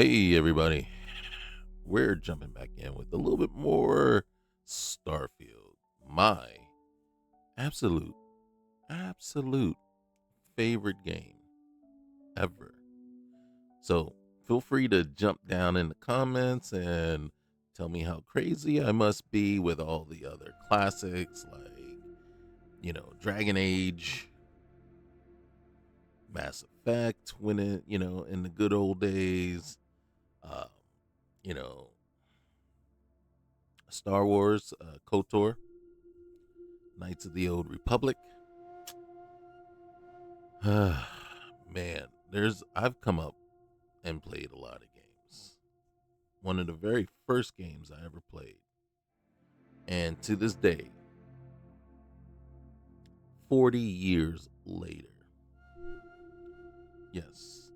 Hey, everybody. We're jumping back in with a little bit more Starfield. My absolute, absolute favorite game ever. So feel free to jump down in the comments and tell me how crazy I must be with all the other classics like, Dragon Age, Mass Effect when in the good old days. Um, you know, Star Wars, KOTOR, Knights of the Old Republic. Man, I've come up and played a lot of games. One of the very first games I ever played. And to this day, 40 years later. Yes.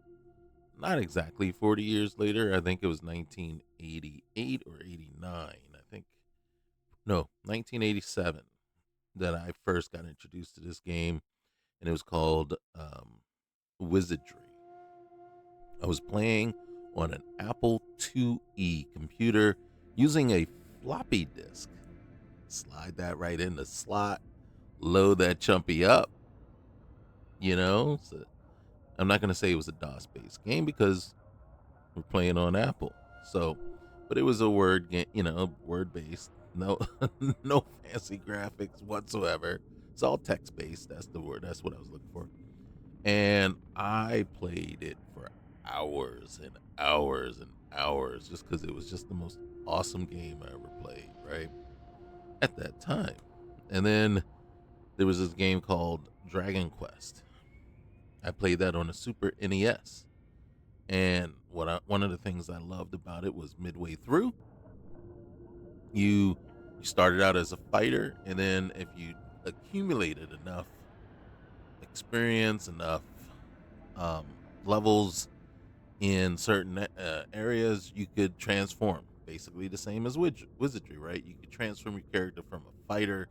Not exactly 40 years later. I think it was 1988 or 89. I think no, 1987 that I first got introduced to this game, and it was called Wizardry. I was playing on an Apple IIe computer using a floppy disk. Slide that right in the slot, load that chumpy up, So I'm not going to say it was a DOS based game because we're playing on Apple. So, but it was a word game, word based. No, no fancy graphics whatsoever. It's all text based. That's the word. That's what I was looking for. And I played it for hours and hours and hours just because it was just the most awesome game I ever played, right? At that time. And then there was this game called Dragon Quest. I played that on a Super NES. And one of the things I loved about it was midway through, you you started out as a fighter, and then if you accumulated enough experience, enough um, levels in certain areas, you could transform. Basically, the same as wizardry, right? You could transform your character from a fighter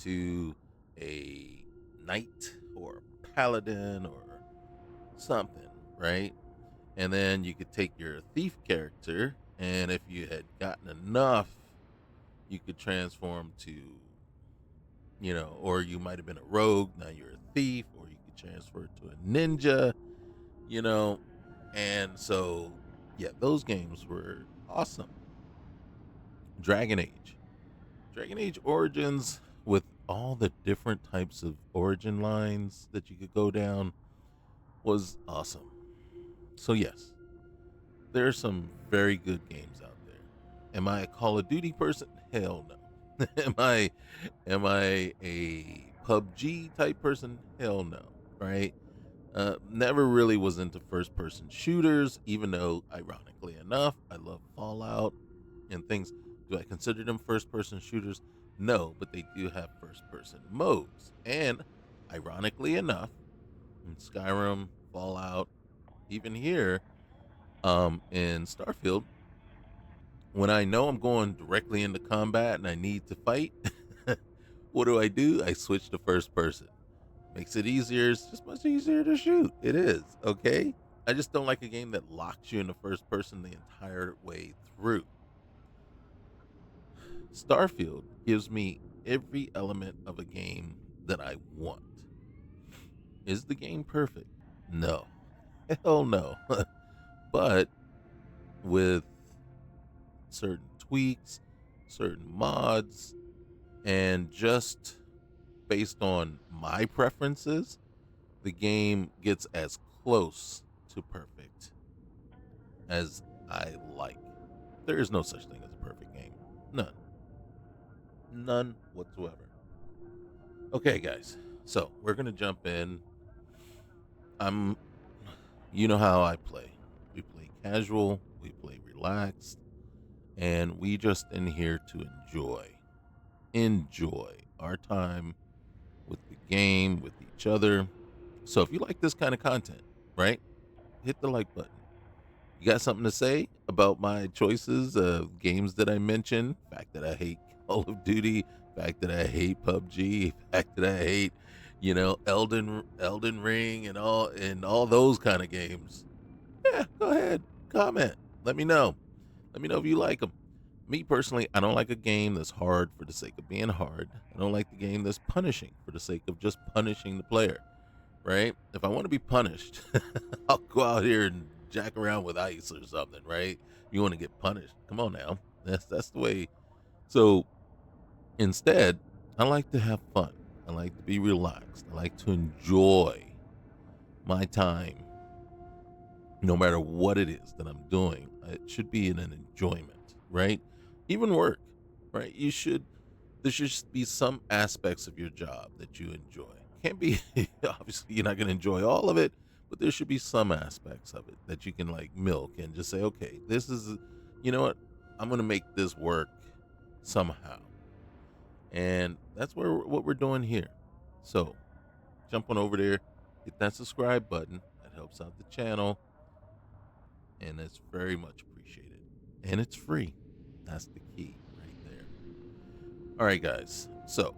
to a knight or a paladin or something, right? And then you could take your thief character, and if you had gotten enough, you could transform to, or you might have been a rogue, now you're a thief, or you could transfer to a ninja, you know, and so, yeah, those games were awesome. Dragon Age. Dragon Age Origins, with all the different types of origin lines that you could go down, was awesome. So, yes, there are some very good games out there. Am I a Call of Duty person? Hell no. am I a PUBG type person? Hell no. Right? Never really was into first person shooters, even though, ironically enough, I love Fallout and things. Do I consider them first person shooters? No, but they do have first person modes. And ironically enough, in Skyrim, Fallout, even here, in Starfield, when I know I'm going directly into combat and I need to fight, what do? I switch to first person. Makes it easier. It's just much easier to shoot. It is, okay? I just don't like a game that locks you into first person the entire way through. Starfield gives me every element of a game that I want. Is the game perfect? No. Hell no. But with certain tweaks, certain mods, and just based on my preferences, the game gets as close to perfect as I like. There is no such thing as a perfect game. None. None whatsoever. Okay, guys. So we're gonna jump in. I'm you know how I play. We play casual, we play relaxed, and we just in here to enjoy our time with the game, with each other. So if you like this kind of content, right? Hit the like button. You got something to say about my choices of games that I mentioned? Fact that I hate Call of Duty, fact that I hate PUBG, fact that I hate, Elden Ring and all those kind of games. Yeah, go ahead, comment. Let me know. Let me know if you like them. Me personally, I don't like a game that's hard for the sake of being hard. I don't like the game that's punishing for the sake of just punishing the player, right? If I want to be punished, I'll go out here and jack around with ice or something, right? You want to get punished? Come on now. That's the way. So instead, I like to have fun. I like to be relaxed. I like to enjoy my time no matter what it is that I'm doing. It should be in an enjoyment, right? Even work, right? There should be some aspects of your job that you enjoy. Can't be, obviously, you're not going to enjoy all of it, but there should be some aspects of it that you can like milk and just say, okay, you know what? I'm going to make this work somehow. And that's what we're doing here. So jump on over there, hit that subscribe button. That helps out the channel and it's very much appreciated. And it's free. That's the key right there. All right, guys. So,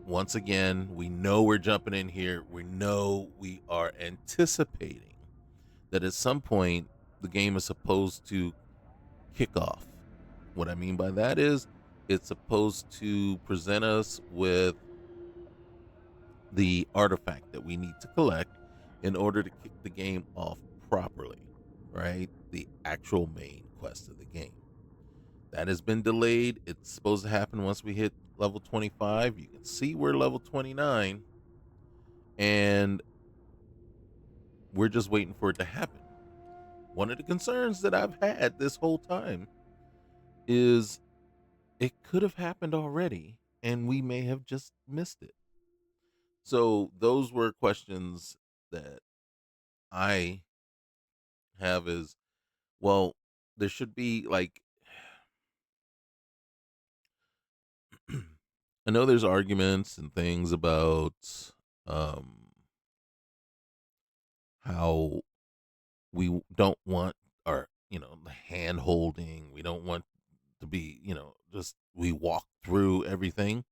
once again, we know we're jumping in here. We know we are anticipating that at some point the game is supposed to kick off. What I mean by that is it's supposed to present us with the artifact that we need to collect in order to kick the game off properly, right? The actual main quest of the game. That has been delayed. It's supposed to happen once we hit level 25. You can see we're level 29, and we're just waiting for it to happen. One of the concerns that I've had this whole time is it could have happened already, and we may have just missed it. So, those were questions that I have is well, there should be like I know there's arguments and things about um how don't want our, the hand holding. We don't want to be, just we walk through everything.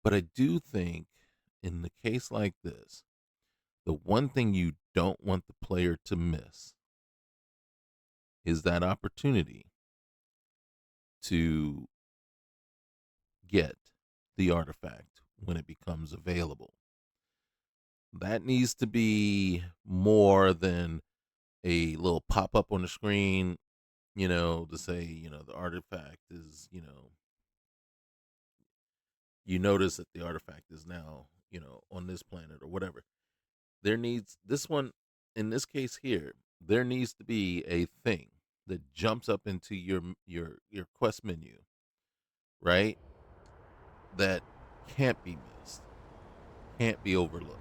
But I do think in the case like this, the one thing you don't want the player to miss is that opportunity to get the artifact when it becomes available. That needs to be more than a little pop up on the screen, to say, the artifact is, you notice that the artifact is now, on this planet or whatever. There needs this one in this case here, there needs to be a thing that jumps up into your quest menu, right? That can't be missed, can't be overlooked.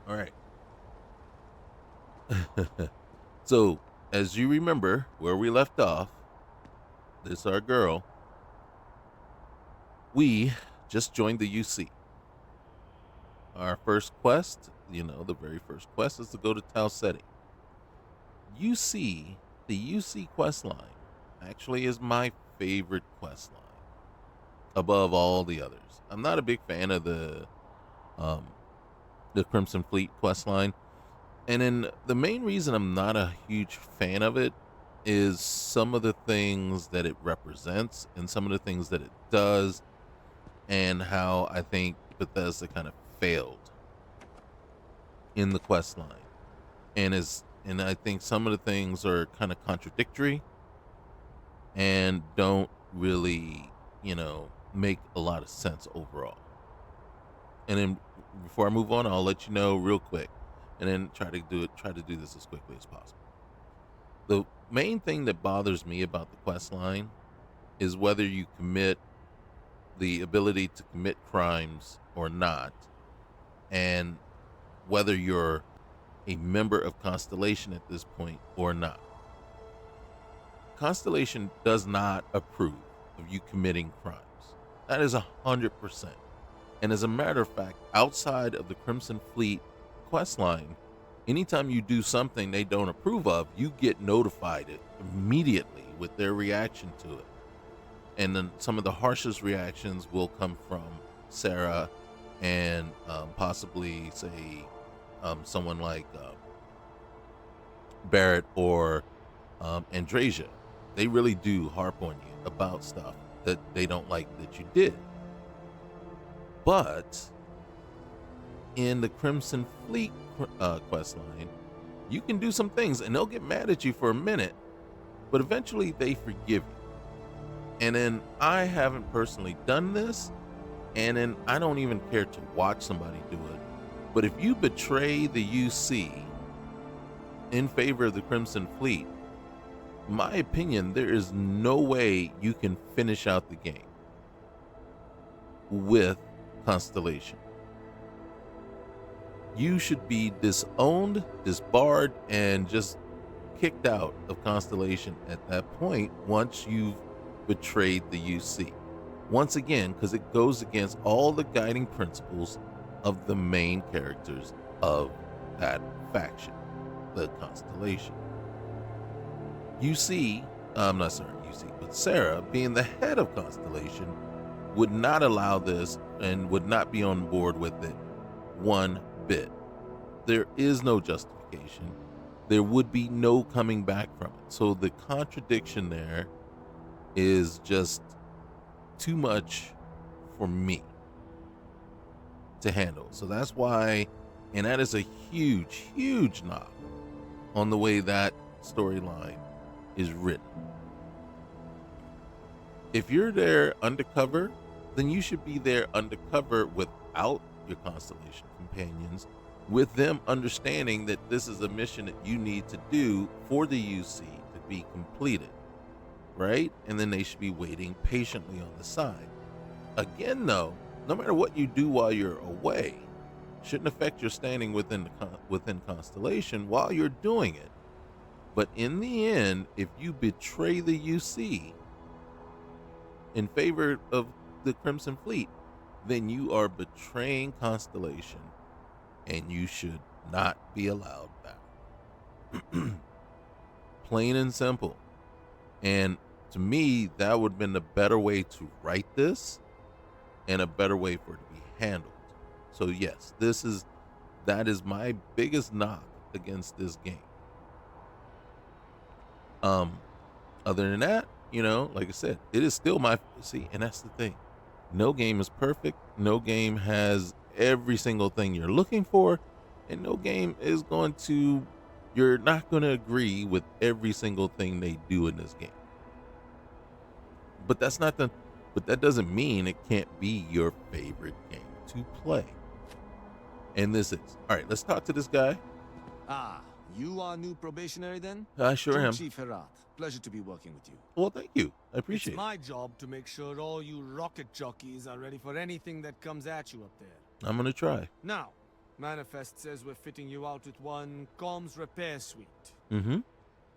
All right. So, as you remember where we left off, this our girl. We just joined the UC. Our first quest, the very first quest is to go to Tau Ceti. UC, the UC quest line, actually is my favorite quest line above all the others. I'm not a big fan of um, the Crimson Fleet quest line, and then the main reason I'm not a huge fan of it is some of the things that it represents and some of the things that it does, and how I think Bethesda kind of failed in the quest line, and I think some of the things are kind of contradictory and don't really, make a lot of sense overall. And then before I move on, I'll let you know real quick, and then try to do this as quickly as possible. The main thing that bothers me about the quest line is whether you commit the ability to commit crimes or not, and whether you're a member of Constellation at this point or not. Constellation does not approve of you committing crimes. That is 100%. And as a matter of fact, outside of the Crimson Fleet quest line, anytime you do something they don't approve of, you get notified immediately with their reaction to it. And then some of the harshest reactions will come from Sarah and possibly, say, someone like Barrett or Andrasia. They really do harp on you about stuff that they don't like that you did. But in the Crimson Fleet quest line, you can do some things and they'll get mad at you for a minute, but eventually they forgive you. And then I haven't personally done this, and then I don't even care to watch somebody do it. But if you betray the UC in favor of the Crimson Fleet, in my opinion, there is no way you can finish out the game with Constellation. You should be disowned, disbarred, and just kicked out of Constellation at that point once you've betrayed the UC. Once again, because it goes against all the guiding principles of the main characters of that faction, the Constellation. But Sarah, being the head of Constellation, would not allow this and would not be on board with it one bit. There is no justification. There would be no coming back from it. So the contradiction there is just too much for me to handle. So that's why, and that is a huge, huge knock on the way that storyline is written. If you're there undercover, then you should be there undercover without your Constellation companions, with them understanding that this is a mission that you need to do for the UC to be completed, right? And then they should be waiting patiently on the side. Again, though, no matter what you do while you're away, shouldn't affect your standing within Constellation while you're doing it. But in the end, if you betray the UC in favor of the Crimson Fleet, then you are betraying Constellation, and you should not be allowed back. Plain and simple. And to me, that would have been the better way to write this and a better way for it to be handled. So yes, that is my biggest knock against this game. Other than that, like I said, it is still and that's the thing. No game is perfect. No game has every single thing you're looking for, and no game is you're not going to agree with every single thing they do in this game. But that doesn't mean it can't be your favorite game to play. And this is. All right, let's talk to this guy. Ah, you are new probationary then? I sure am. Chief Herat. Pleasure to be working with you. Well, thank you. I appreciate it. It's my job to make sure all you rocket jockeys are ready for anything that comes at you up there. I'm going to try. Now, Manifest says we're fitting you out with one comms repair suite. Mm-hmm.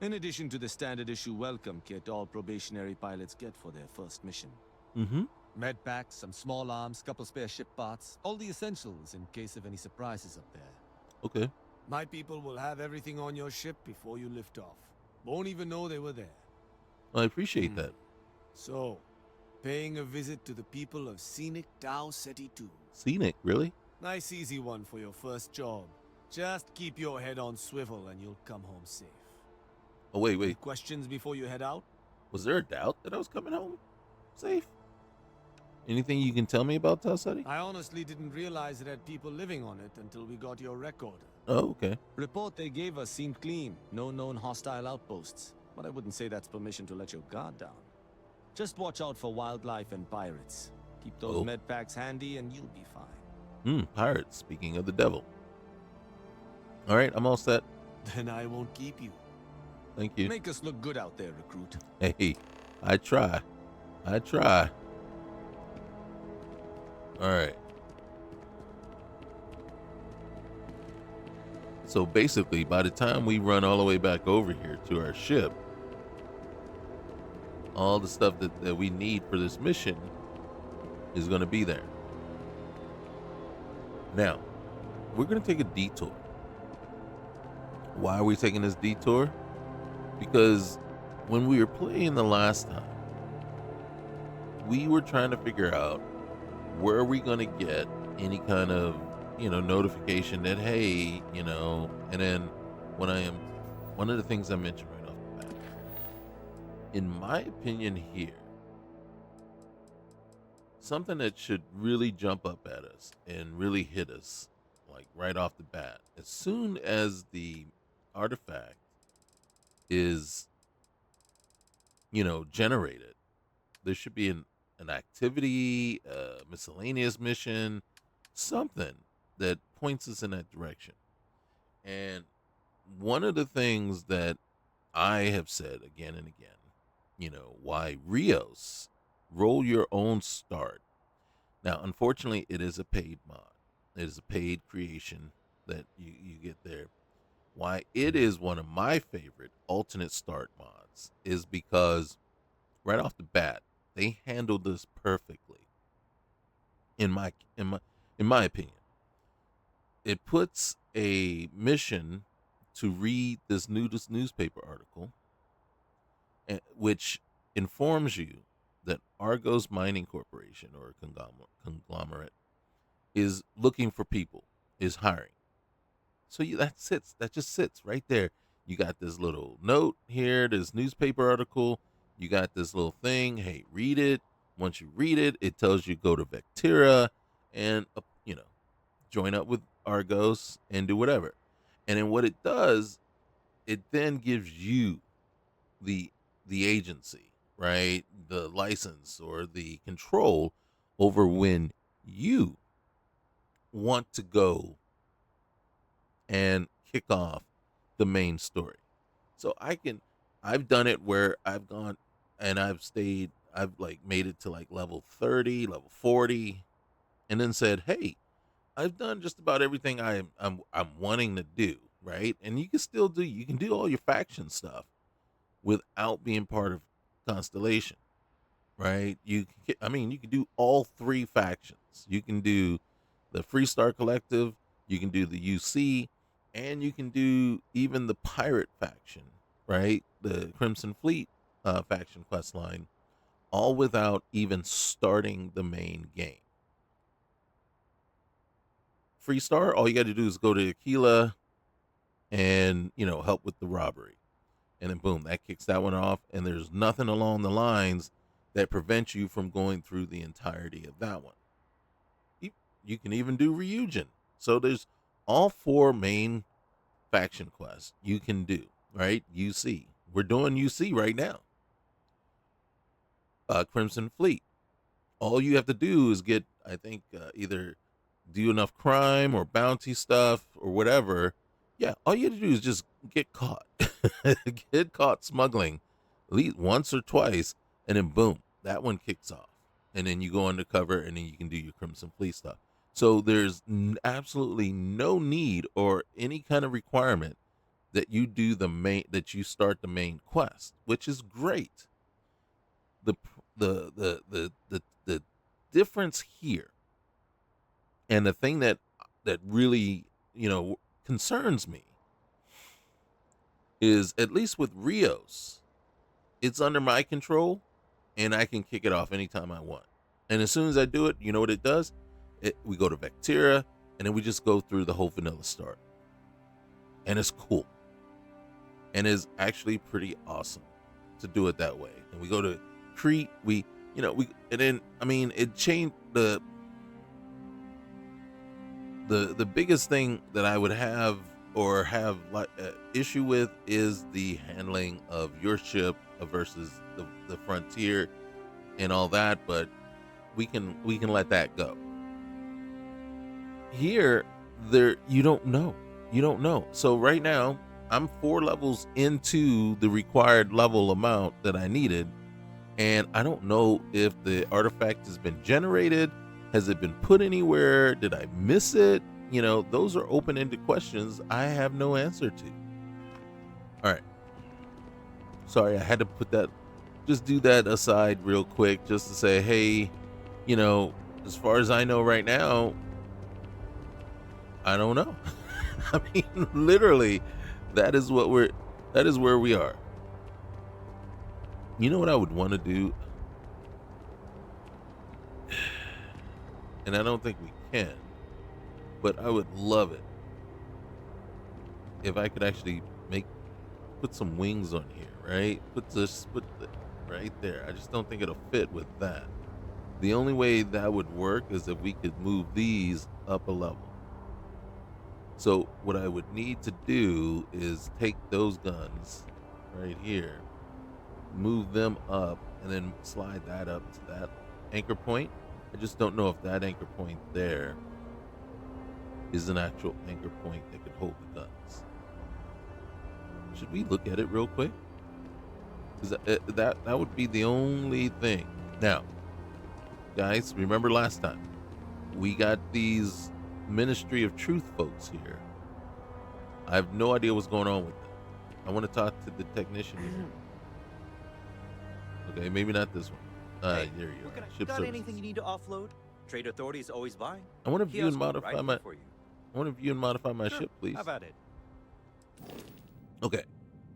In addition to the standard issue welcome kit all probationary pilots get for their first mission. Mm-hmm. Med packs, some small arms, couple spare ship parts, all the essentials in case of any surprises up there. Okay. My people will have everything on your ship before you lift off. Won't even know they were there. I appreciate that. So, paying a visit to the people of Scenic Tau Ceti 2. Scenic, really? Nice easy one for your first job. Just keep your head on swivel and you'll come home safe. Oh, wait. Any questions before you head out? Was there a doubt that I was coming home safe? Anything you can tell me about Tau Ceti? I honestly didn't realize it had people living on it until we got your recorder. Oh, okay. Report they gave us seemed clean. No known hostile outposts. But I wouldn't say that's permission to let your guard down. Just watch out for wildlife and pirates. Keep those med packs handy and you'll be fine. Pirates, speaking of the devil. All right, I'm all set. Then I won't keep you. Thank you. Make us look good out there, recruit. Hey, I try. All right. So basically, by the time we run all the way back over here to our ship, all the stuff that we need for this mission is going to be there. Now, we're going to take a detour. Why are we taking this detour? Because when we were playing the last time, we were trying to figure out where are we going to get any kind of notification that, hey, and then one of the things I mentioned right off the bat in my opinion here, something that should really jump up at us and really hit us like right off the bat, as soon as the artifact is, generated, there should be an activity, a miscellaneous mission, something that points us in that direction. And one of the things that I have said again and again, why Rios, roll your own start. Now, unfortunately, it is a paid mod. It is a paid creation that you get there. Why it is one of my favorite alternate start mods is because right off the bat, they handled this perfectly. In my in my in my opinion, it puts a mission to read this newspaper article, which informs you that Argos Mining Corporation or conglomerate is looking for people, is hiring. So that just sits right there. You got this little note here, this newspaper article. You got this little thing. Hey, read it. Once you read it, it tells you go to Vectira and join up with Argos and do whatever. And then what it does, it then gives you the the agency, right? The license or the control over when you want to go and kick off the main story. So I've done it where I've gone and I've like made it to like level 30, level 40, and then said, "Hey, I've done just about everything I'm wanting to do, right?" And you can do all your faction stuff without being part of Constellation, right? You can do all three factions. You can do the Freestar Collective, you can do the UC, and you can do even the pirate faction, right? The Crimson Fleet faction quest line, all without even starting the main game. Freestar, all you got to do is go to Aquila and help with the robbery, and then boom, that kicks that one off. And there's nothing along the lines that prevents you from going through the entirety of that one. You can even do Ryujin. So there's all four main faction quests you can do, right? UC. We're doing UC right now. Crimson Fleet. All you have to do is get, I think, either do enough crime or bounty stuff or whatever. Yeah, all you have to do is just get caught. Get caught smuggling at least once or twice, and then boom, that one kicks off. And then you go undercover, and then you can do your Crimson Fleet stuff. So there's absolutely no need or any kind of requirement that you start the main quest, which is great. The the difference here, and the thing that really concerns me, is at least with Rios, it's under my control, and I can kick it off anytime I want. And as soon as I do it, you know what it does? We go to Vectira, and then we just go through the whole vanilla start, and it's cool, and is actually pretty awesome to do it that way. And we go to Crete, and then it changed the biggest thing that I would have issue with is the handling of your ship versus the frontier and all that, but we can let that go. Here, you don't know. So right now, I'm 4 levels into the required level amount that I needed, and I don't know if the artifact has been generated. Has it been put anywhere? Did I miss it? Those are open-ended questions I have no answer to. All right. Sorry, I had to just do that aside real quick, just to say, hey, as far as I know right now, I don't know. I mean, literally, that is where we are. You know what I would want to do? And I don't think we can, but I would love it if I could actually make put some wings on here, right? Put the right there. I just don't think it'll fit with that. The only way that would work is if we could move these up a level. So what I would need to do is take those guns right here, move them up, and then slide that up to that anchor point. I just don't know if that anchor point there is an actual anchor point that could hold the guns. Should we look at it real quick? Because that would be the only thing. Now, guys, remember last time we got these Ministry of Truth folks here. I have no idea what's going on with them. I want to talk to the technician here. Okay, maybe not this one. Hey, there you what are. can I- Ship got services. anything you need to offload? Trade Authority is always buying. I want to view and Kiosk will modify right my. here for you. I want to view and modify my Sure, ship, please. How about it? Okay,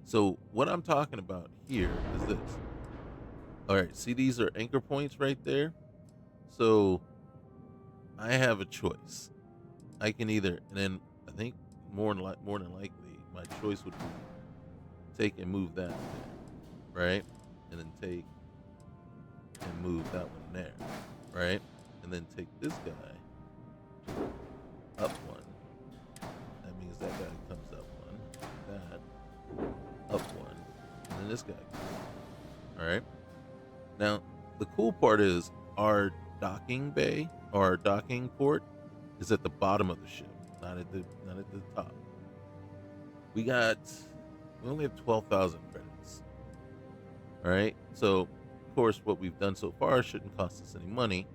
so what I'm talking about here is this. All right, see these are anchor points right there. So I have a choice. I can either, and then I think more than likely, my choice would be take and move that there, right? And then take and move that one there, right? And then take this guy up one. That means that guy comes up one. That up one, and then this guy. All right. Now the cool part is our docking bay, our docking port, is at the bottom of the ship, not at the top. We only have 12,000 credits. All right. So, of course, what we've done so far shouldn't cost us any money,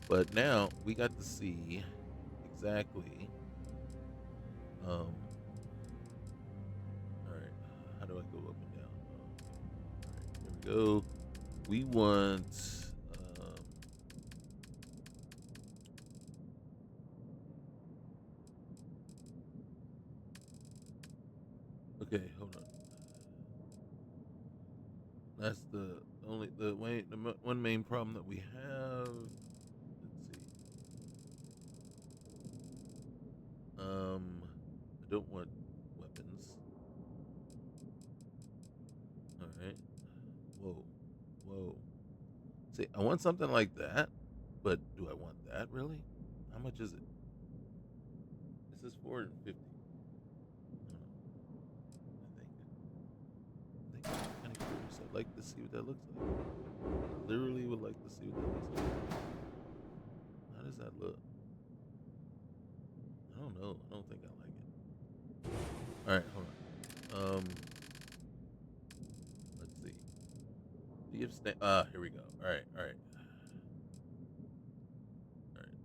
but now we got to see exactly. All right. How do I go up and down? All right. Here we go. We want. Okay, hold on. That's the one main problem that we have. Let's see. I don't want weapons. All right. Whoa. See, I want something like that, but do I want that really? How much is it? This is 450. I think I'm kind of curious. I'd like to see what that looks like. Literally would like to see what that looks like. How does that look? I don't know. I don't think I like it. All right, hold on. Let's see. Do you have here we go. All right. All right,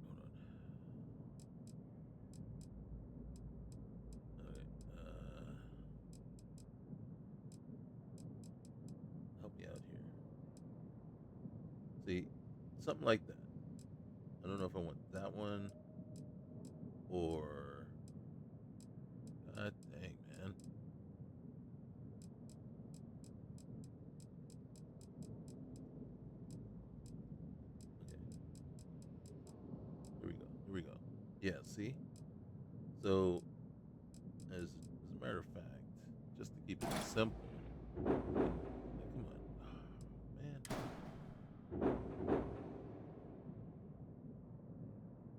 hold on. Okay. Help me out here. See, something like that. I don't know if I want that one or. God dang, man. Okay. Here we go. Yeah, see? So, as a matter of fact, just to keep it simple. Come on. Man.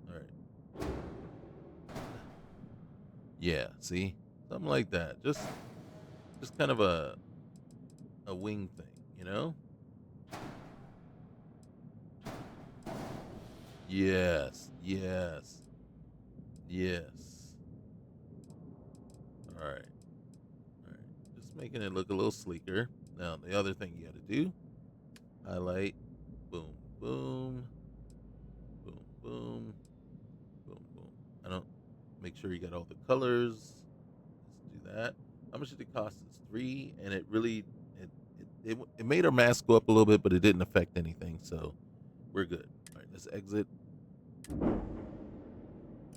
All right. Yeah, see? Something like that. Just kind of a wing thing, you know? Yes. All right. Just making it look a little sleeker. Now, the other thing you got to do, highlight, boom, boom, boom, boom, boom, boom. I don't make sure you got all the colors. Let's do that. How much did it cost us? 3, and it really it made our mask go up a little bit, but it didn't affect anything, so we're good. All right, let's exit.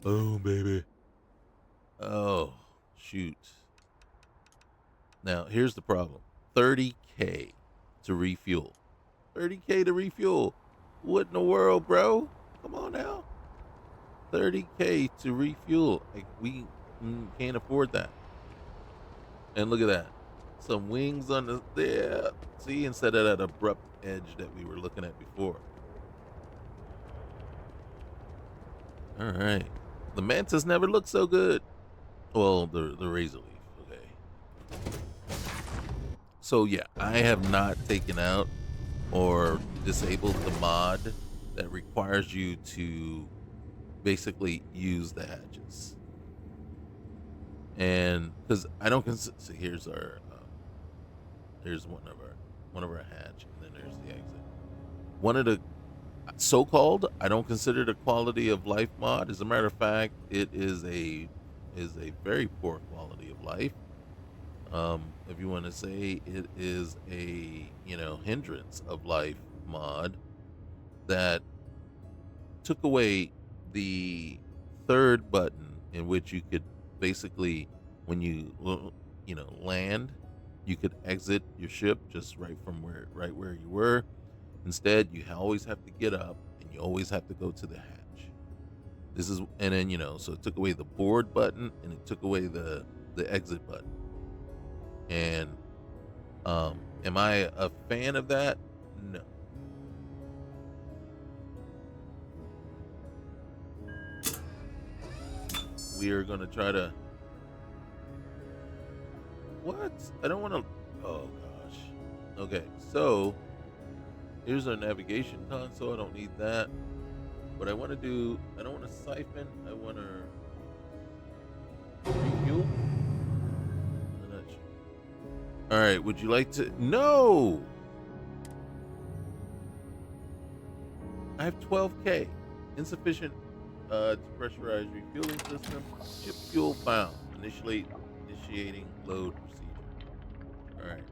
Boom, baby. Oh, shoot. Now, here's the problem. 30K to refuel. 30K to refuel. What in the world, bro? Come on now. 30K to refuel. Like, we can't afford that. And look at that. some wings on the there. See, instead of that abrupt edge that we were looking at before. All right. The mantis never looked so good. Well, the razor leaf. Okay. So yeah, I have not taken out or disabled the mod that requires you to basically use the hatches. And because I don't consider, so here's our here's one of our hatch, and then there's the exit. One of the so-called, I don't consider it a quality of life mod. As a matter of fact, it is a very poor quality of life. If you want to say it is a hindrance of life mod that took away the third button in which you could basically, when you land, you could exit your ship just right where you were. Instead, you always have to get up and you always have to go to the hatch. This is, and then so it took away the board button and it took away the exit button. And am I a fan of that? No. We are gonna try to. What? I don't want to. Oh gosh. Okay, so here's our navigation console. I don't need that. What I want to do, I don't want to siphon. I want to refuel. I'm not sure. All right. Would you like to? No. I have 12K. Insufficient to pressurize refueling system. Ship fuel found. Initiating load procedure. All right.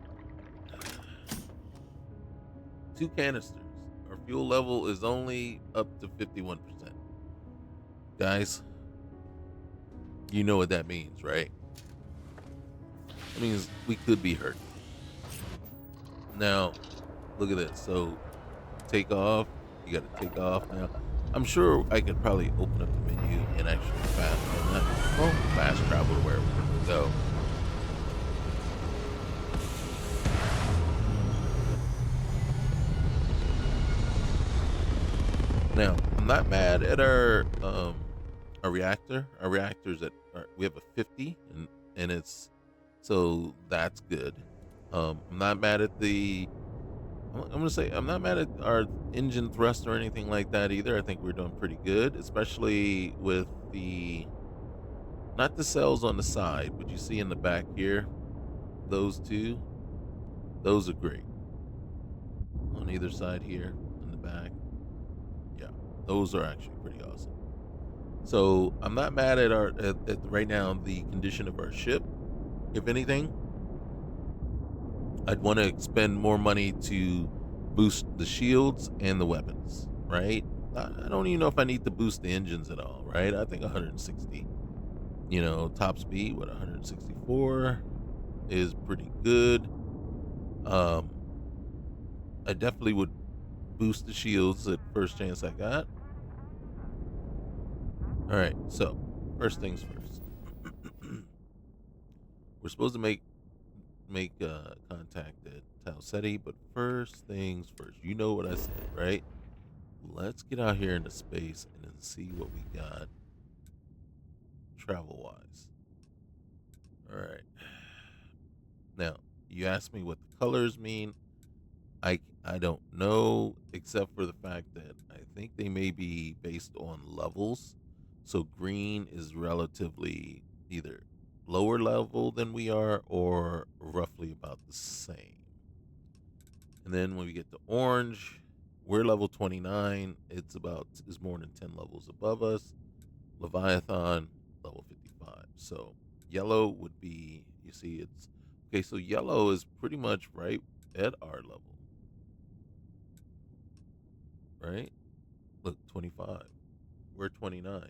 2 canisters. Our fuel level is only up to 51%. Guys, you know what that means, right? That means we could be hurt. Now, look at this. So, take off. You got to take off now. I'm sure I could probably open up the menu and actually fast travel to where we want to go. Now, I'm not mad at our reactor. Our reactor's we have a 50, and it's so that's good. I'm not mad at I'm gonna say I'm not mad at our engine thrust or anything like that either. I think we're doing pretty good, especially with not the cells on the side, but you see in the back here, those two, those are great. On either side here, in the back, yeah, those are actually pretty awesome. So I'm not mad at at right now the condition of our ship. If anything, I'd want to spend more money to boost the shields and the weapons, right? I don't even know if I need to boost the engines at all, right? I think 160, top speed, 164 is pretty good. I definitely would boost the shields at first chance I got. All right, so first things first. We're supposed to make contact at Talsetti, but first things first. You know what I said, right? Let's get out here into space and then see what we got travel wise. All right. Now, you asked me what the colors mean. I don't know, except for the fact that I think they may be based on levels. So green is relatively either lower level than we are or roughly about the same. And then when we get to orange, we're level 29. It's more than 10 levels above us. Leviathan, level 55. So yellow would be, you see, it's okay. So yellow is pretty much right at our level, right? Look, 25. We're 29.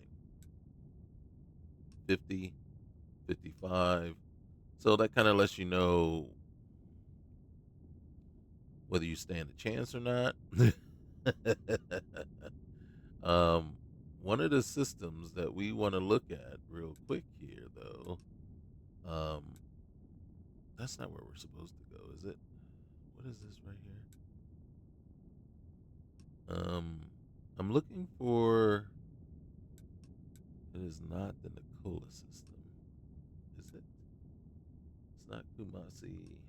50, 55. So that kind of lets you know whether you stand a chance or not. One of the systems that we want to look at real quick here, though, That's not where we're supposed to go, is it? What is this right here? I'm looking for. It is not the Nicola system, is it? It's not Kumasi.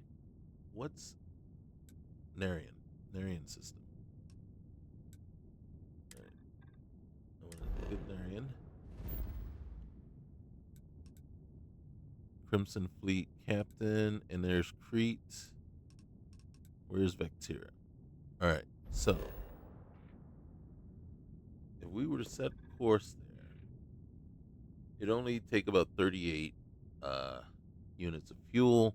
What's Narian? Narian system. All right. I want to look at Narian. Crimson Fleet Captain, and there's Crete. Where's Vectira? All right, so if we were to set course there, it'd only take about 38 units of fuel.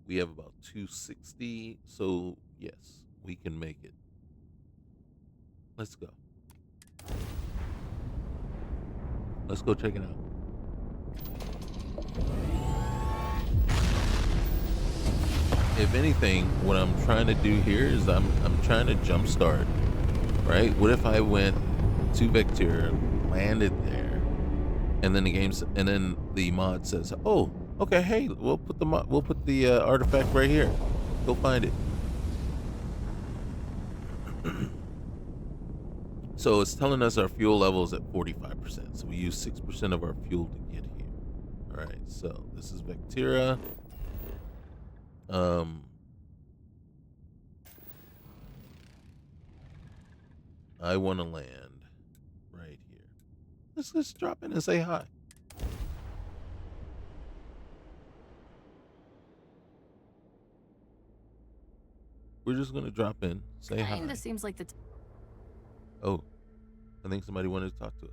We have about 260, so yes, we can make it. Let's go. Let's go check it out. If anything, what I'm trying to do here is I'm trying to jumpstart. Right? What if I went to Vectira, landed there, and then the mod says, "Oh, okay, hey, we'll put the artifact right here. Go find it." So it's telling us our fuel level is at 45%. So we use 6% of our fuel to get here. All right, so this is Vectira. I want to land right here. Let's drop in and say hi. We're just gonna drop in, say hi. Kinda seems like Oh, I think somebody wanted to talk to us.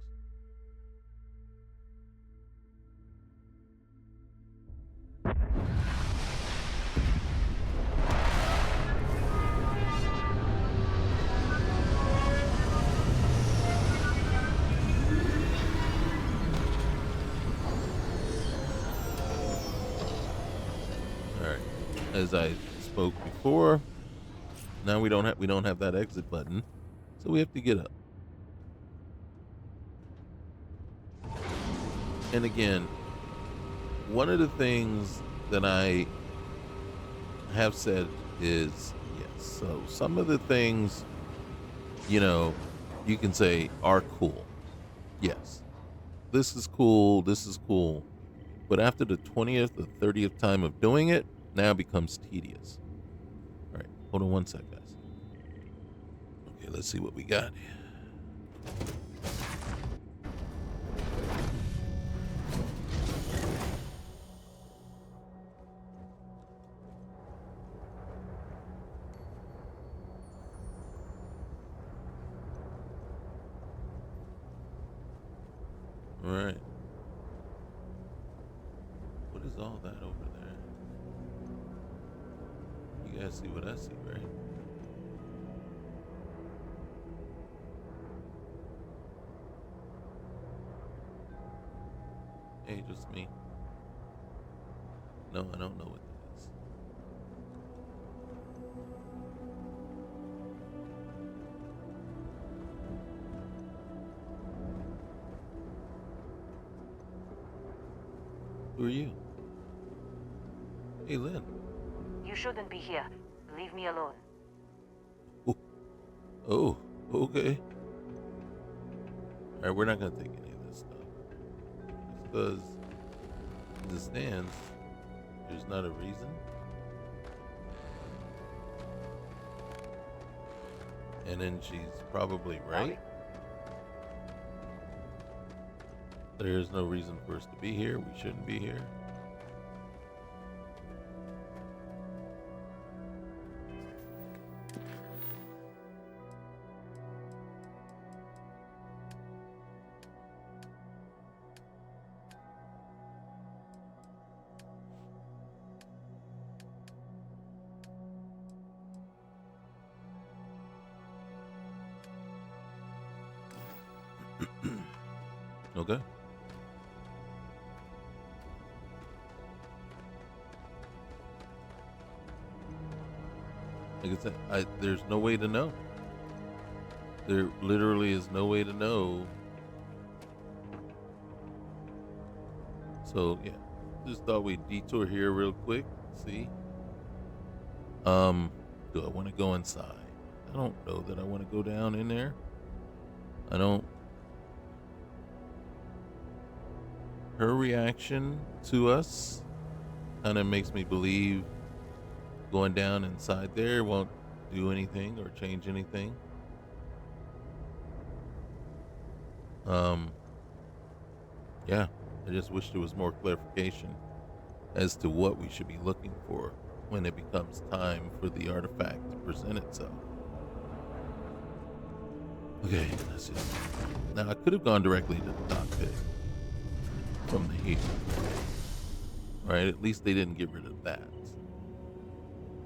All right. As I spoke before, now we don't have that exit button, so we have to get up. And again, one of the things that I have said is yes. So some of the things, you can say are cool. Yes. This is cool, this is cool. But after the 20th or 30th time of doing it, now it becomes tedious. All right, hold on one sec, guys. Okay, let's see what we got. All right. What is all that over there? You guys see what I see, right? Hey, just me. No, I don't know what that is. Who are you? Hey, Lynn. You shouldn't be here. Leave me alone. Oh, okay. Alright, we're not gonna take any of this stuff. Because, as it stands, there's not a reason. And then she's probably right. There's no reason for us to be here. We shouldn't be here. Okay. Like I said, there's no way to know. There literally is no way to know. So yeah, just thought we'd detour here real quick, See? Do I want to go inside? I don't know that I want to go down in there. I don't. Her reaction to us kind of makes me believe going down inside there won't do anything or change anything. Yeah, I just wish there was more clarification as to what we should be looking for when it becomes time for the artifact to present itself. Okay, that's it. Now I could have gone directly to the cockpit from the heat. Right, at least they didn't get rid of that.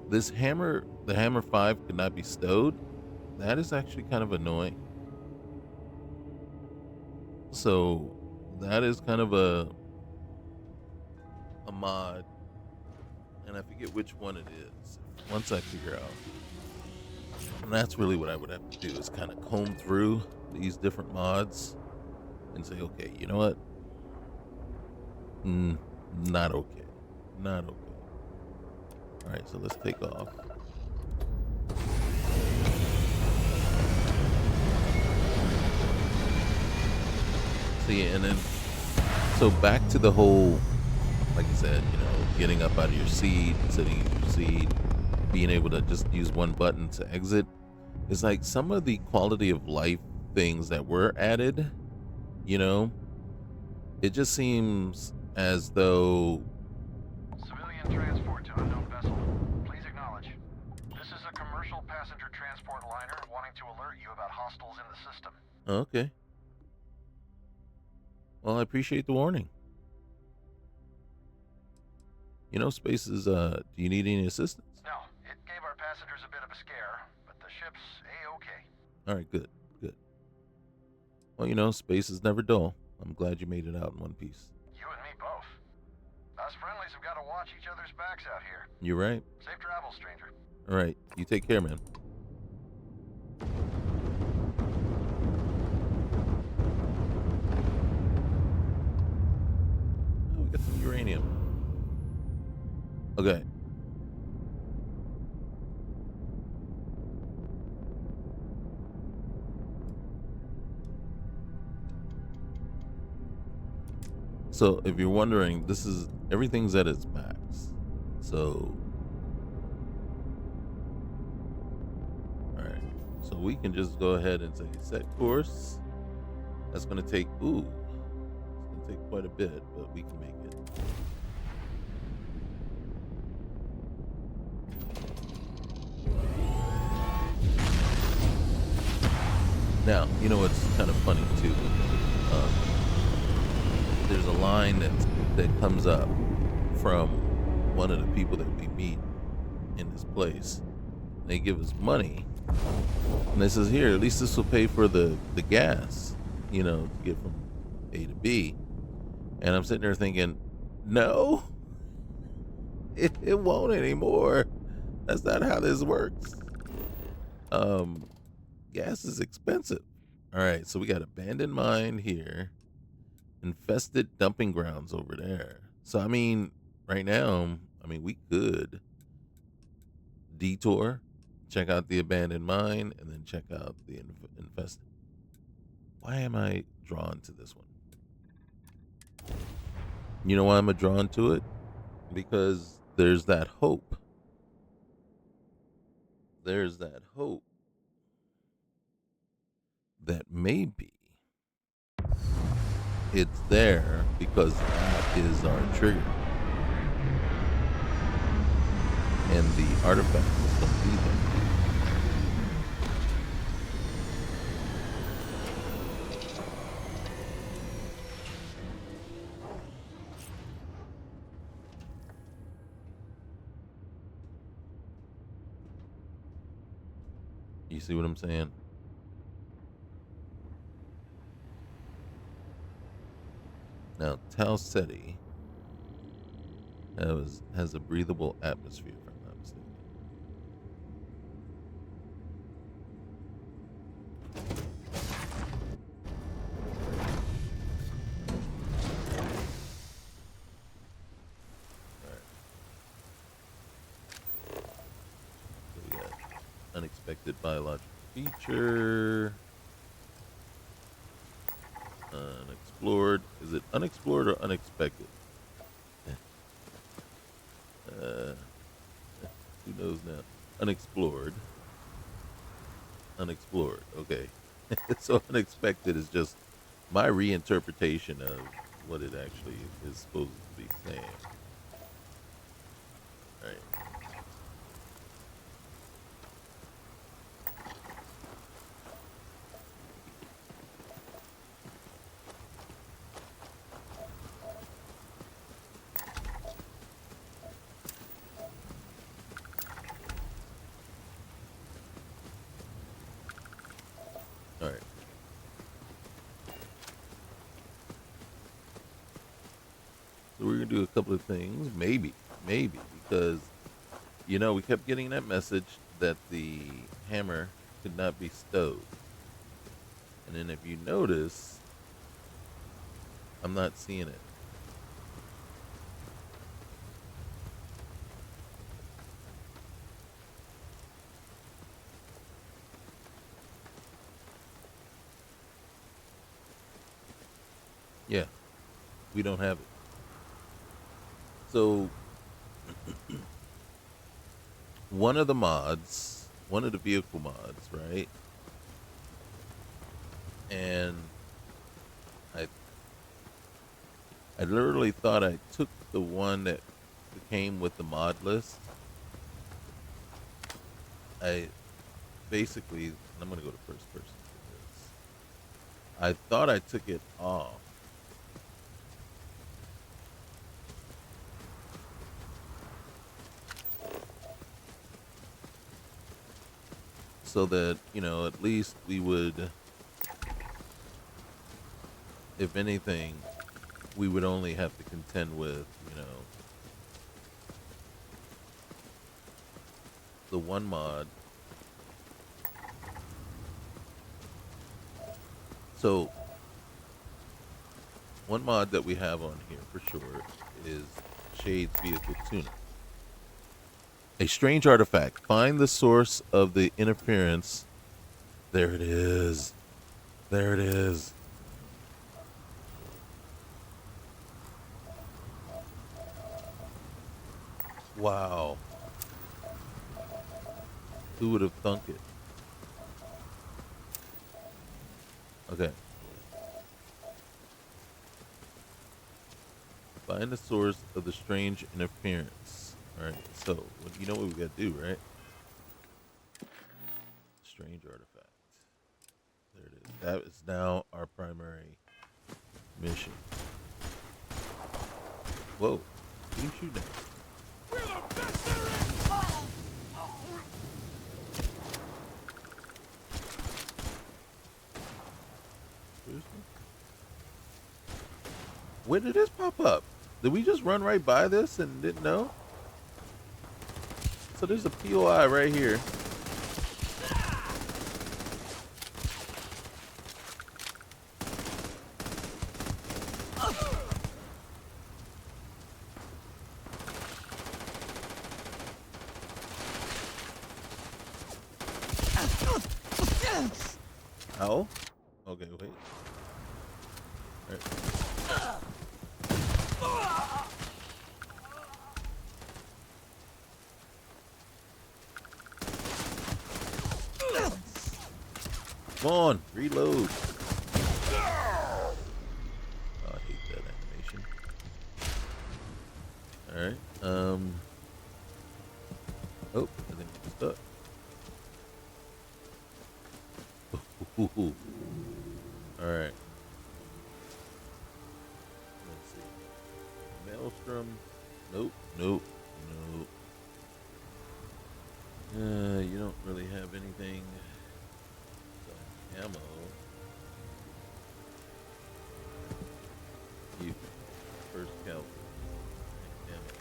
This hammer, the hammer 5 could not be stowed. That is actually kind of annoying. So that is kind of a mod, and I forget which one it is. Once I figure out, and that's really what I would have to do is kind of comb through these different mods and say, okay, you know what? Not okay. Not okay. All right, so let's take off. See, and then, so back to the whole, like I said, you know, getting up out of your seat, sitting in your seat, being able to just use one button to exit. It's like some of the quality of life things that were added, you know, it just seems as though. Civilian transport to unknown vessel. Please acknowledge. This is a commercial passenger transport liner wanting to alert you about hostiles in the system. Okay. Well, I appreciate the warning. You know, Spaces, do you need any assistance? No, it gave our passengers a bit of a scare, but the ship's A-okay. All right, good, good. Well, you know, space is never dull. I'm glad you made it out in one piece. You and me both. Us friendlies have got to watch each other's backs out here. You're right. Safe travels, stranger. All right, you take care, man. Oh, we got some uranium. Okay. So if you're wondering, this is everything's at its max. So, all right. So we can just go ahead and say set course. That's going to take, it's going to take quite a bit, but we can make it. Now, you know what's kind of funny too? There's a line that comes up from one of the people that we meet in this place. They give us money, and they says, here, at least this will pay for the gas, you know, to get from A to B. And I'm sitting there thinking, no, it won't anymore. That's not how this works. Gas is expensive. All right, so we got abandoned mine here, infested dumping grounds over there. So I mean, right now, we could detour, check out the abandoned mine, and then check out the infested. Why am I drawn to this one? You know why I'm drawn to it? Because there's that hope. There's that hope that maybe it's there because that is our trigger. And the artifact is going to be there. You see what I'm saying? Now, Tau Ceti has a breathable atmosphere, if I'm not mistaken. All right. unexpected biological feature. Unexplored. Is it unexplored or unexpected? Uh, who knows now? Unexplored. Unexplored. Okay. So unexpected is just my reinterpretation of what it actually is supposed to be saying. Right. All right. So we're gonna do a couple of things, maybe, because we kept getting that message that the hammer could not be stowed, and then if you notice, I'm not seeing it. Yeah, we don't have it. So one of the mods, one of the vehicle mods, right? And I I literally thought I took the one that came with the mod list. I basically, and I'm gonna go to first person for this. I thought I took it off so that at least we would, if anything, we would only have to contend with the one mod. So one mod that we have on here for sure is Shade's vehicle tuner. A strange artifact. Find the source of the interference. There it is. There it is. Wow. Who would have thunk it? Okay. Find the source of the strange interference. Alright, so you know what we gotta do, right? Strange artifact. There it is. That is now our primary mission. Whoa. What are you shooting at? Seriously? When did this pop up? Did we just run right by this and didn't know? So there's a POI right here. Ow. Okay, wait. All right. Come on, reload. Oh, I hate that animation. All right. Oh, I think I'm stuck. All right. Let's see. Maelstrom. Nope. Nope. Nope. You don't really have anything. Ammo. You first caliber. Ammo.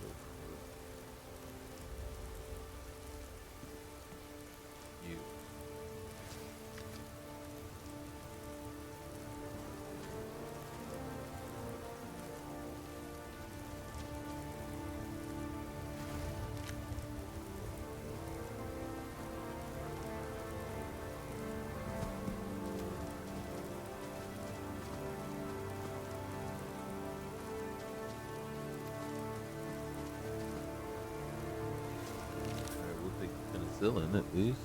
Nope. You. Penicillin, at least.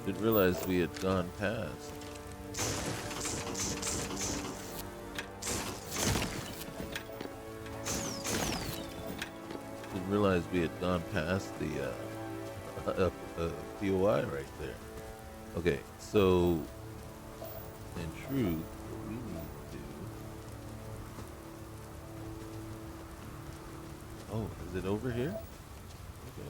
Didn't realize we had gone past. Didn't realize we had gone past the POI right there. Okay, so in truth, what we need to do. Oh, is it over here? Okay.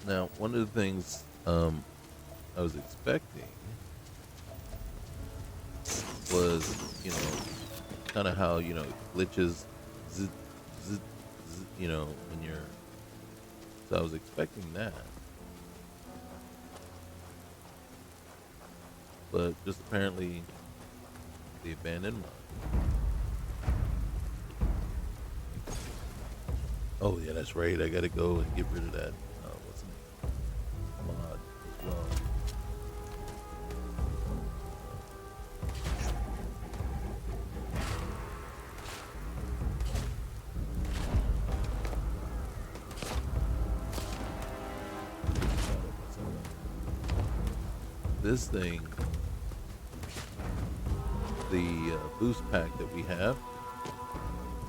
Now, one of the things I was expecting was, kind of how, it glitches, zzz, zzz, zzz, when you're. So I was expecting that. But just apparently the abandoned mine. Oh, yeah, that's right. I gotta go and get rid of that. What's the name? Mod as well. This thing, the boost pack that we have,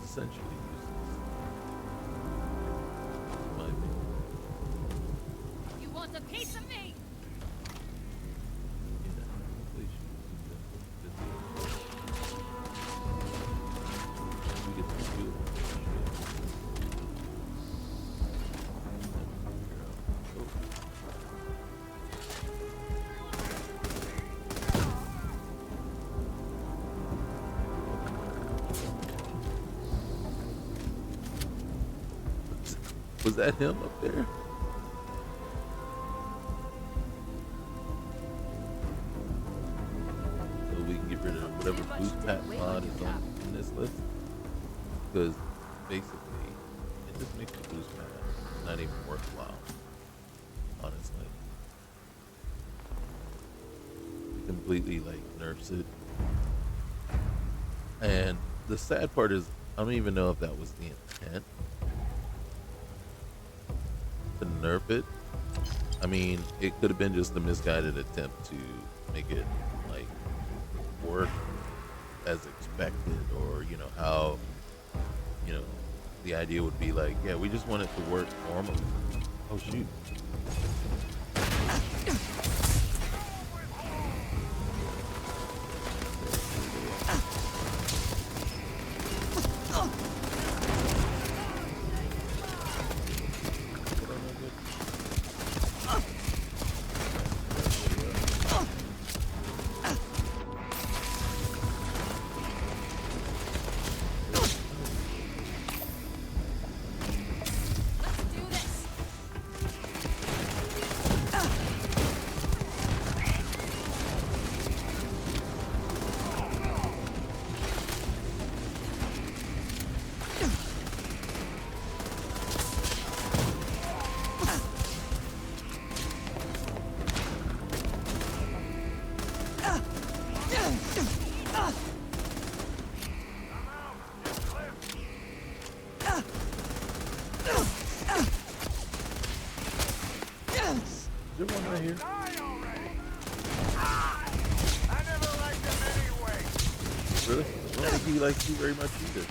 essentially useless. In my opinion. You want a piece of me? Yeah, hopefully she we get some fuel. Was that him up there? So we can get rid of whatever boost pack mod is on in this list. Because basically, it just makes the boost pack not even worthwhile. Honestly. It completely nerfs it. And the sad part is, I don't even know if that was the intent. To nerf it. I mean, it could have been just a misguided attempt to make it work as expected, or how the idea would be yeah, we just want it to work normally. Oh shoot. Is there one right here? Really? I don't think he likes you very much either.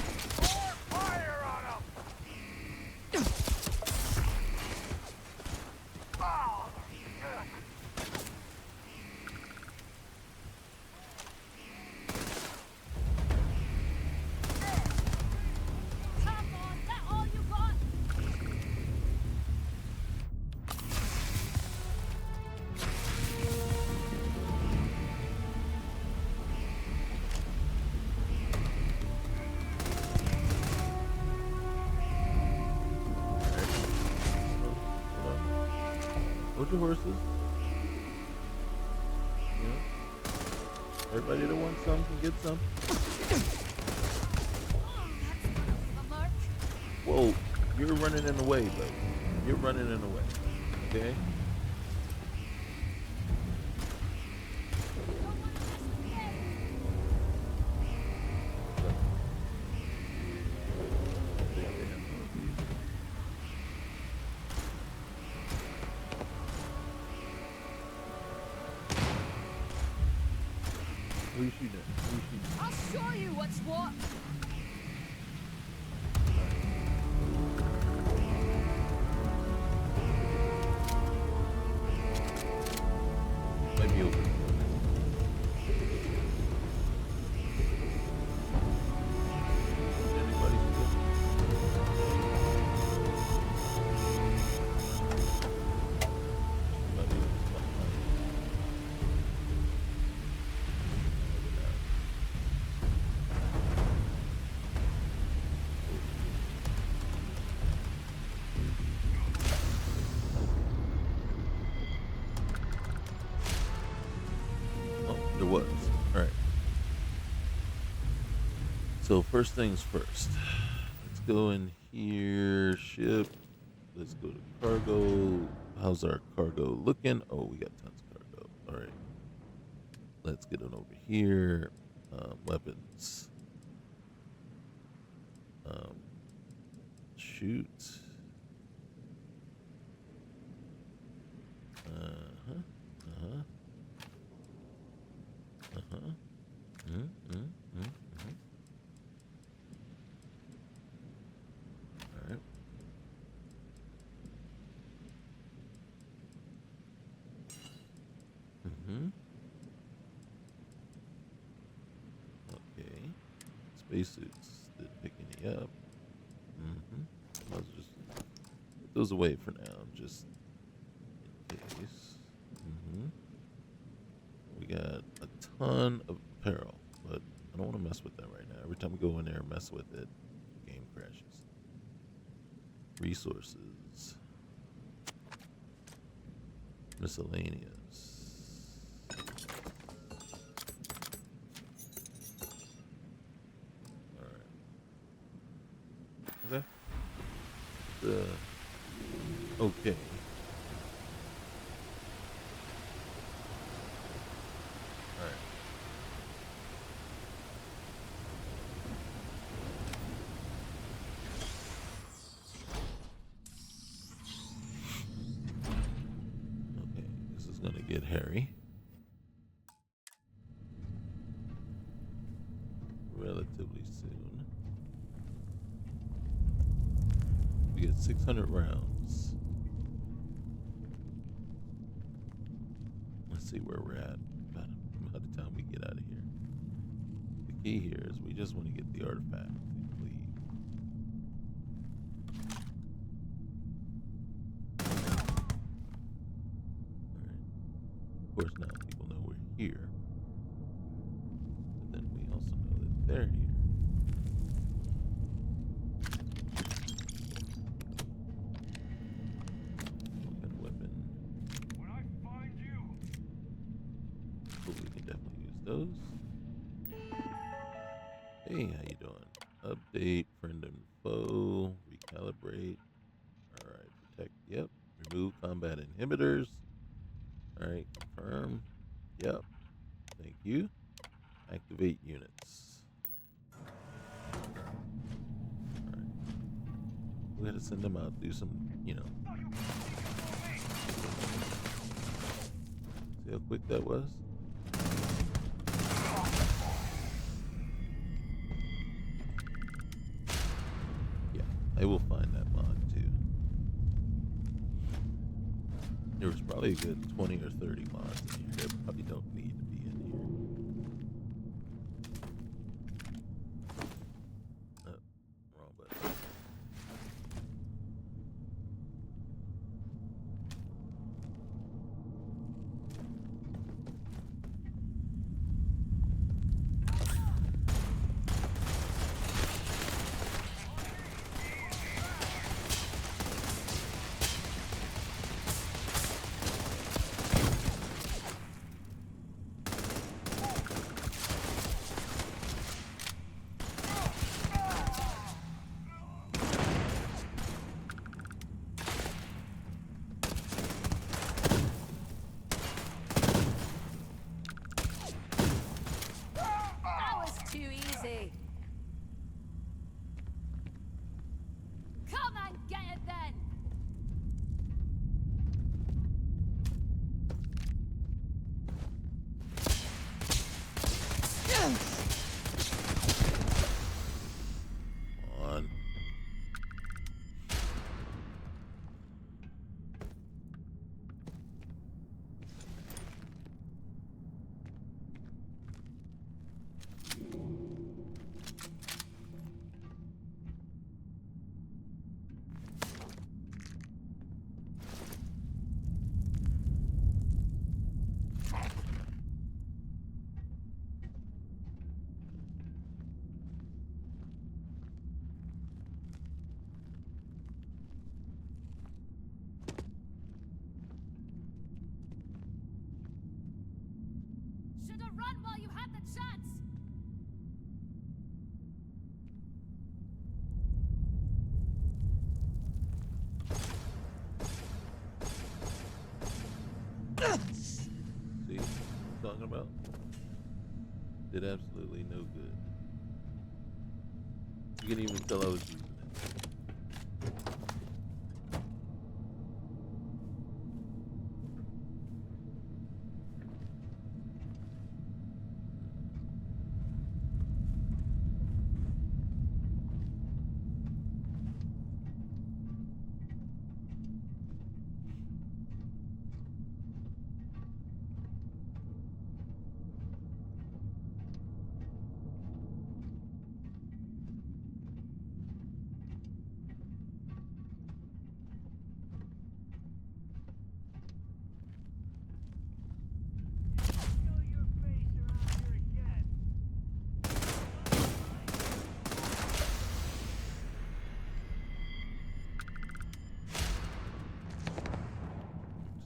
Hold your horses. You know, everybody that wants some can get some. Whoa, you're running in the way, buddy. You're running in the way. Okay? Who you shooting at? Who you shooting at? I'll show you what's what. Might be over. Anybody still? Might be over. Oh, there was. All right. So first things first. Let's go in here. Ship. Let's go to cargo. How's our cargo looking? Oh, we got tons of cargo. All right. Let's get it over here. Weapons. Shoot. Uh-huh. Uh-huh. Uh-huh. All right. Okay. Spacesuits didn't pick any up. I'll just put those away for now, just in case. We got a ton of apparel, but I don't want to mess with that right now. Every time we go in there and mess with it, the game crashes. Resources. Miscellaneous. Alright. Okay. Okay. Alright. Okay, this is gonna get hairy. Relatively soon. We get 600 rounds. Let's see where we're at by the time we get out of here. The key here is we just want to get the artifact and leave. Alright. Of course, now people know we're here. But then we also know that they're here. What kind of weapon? When I find you, Cool, we can definitely use those. Hey, how you doing? Update, friend and foe, recalibrate. Alright, protect, yep. Remove combat inhibitors. Alright, confirm. Yep. Thank you. Activate units. Alright. We gotta send them out, do some, you know. See how quick that was? Yeah, I will find that mod too. There was probably a good 20 or 30 mods in here that probably don't need to be in here. Oh, wrong button. run while you had the chance! See what I'm talking about? Did absolutely no good. You can even tell I was using it.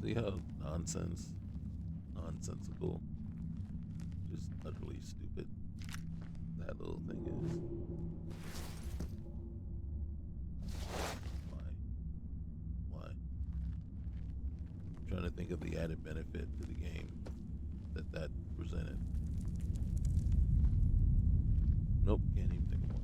See how nonsensical, just utterly stupid that little thing is. Why? I'm trying to think of the added benefit to the game that presented. Nope, can't even think of one.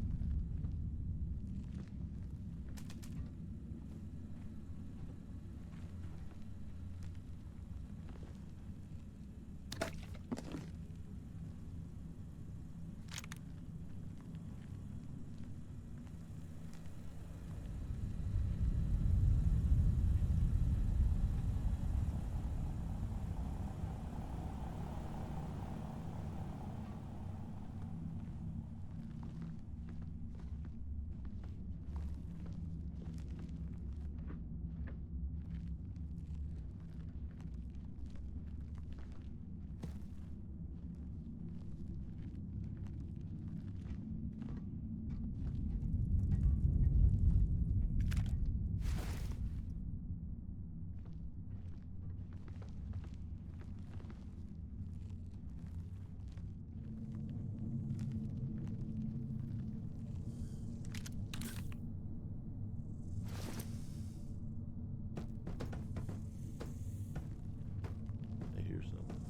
I hear something.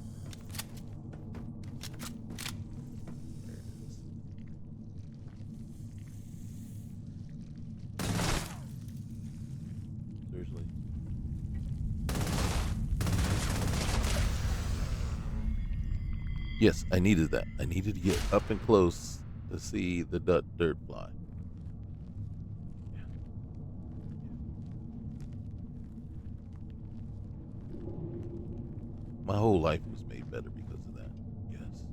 There it is. Seriously. Yes, I needed that. I needed to get up and close to see the dirt fly. My whole life was made better because of that. Yes.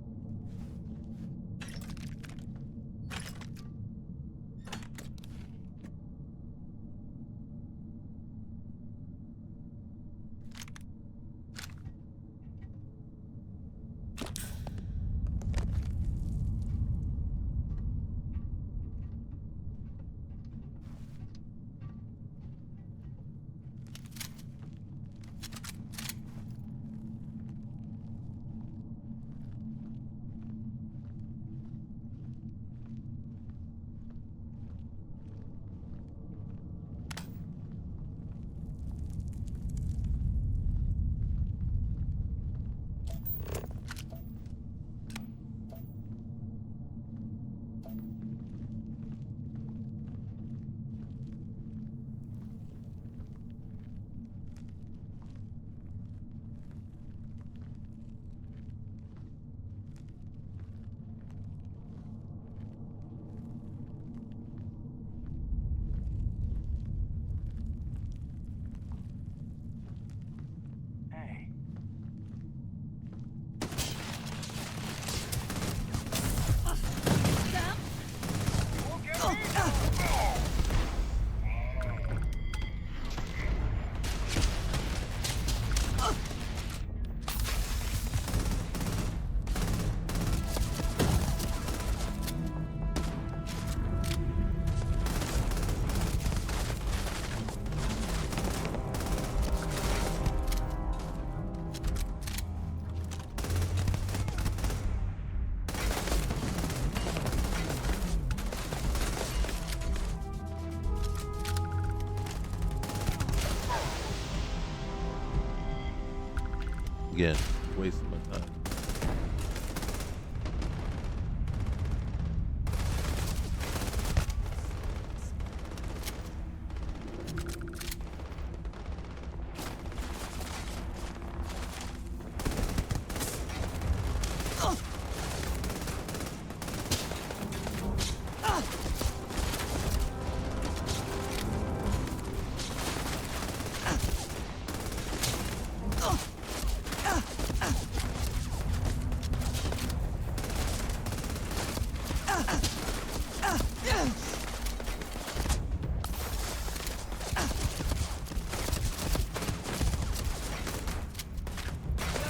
Again, wasting my time.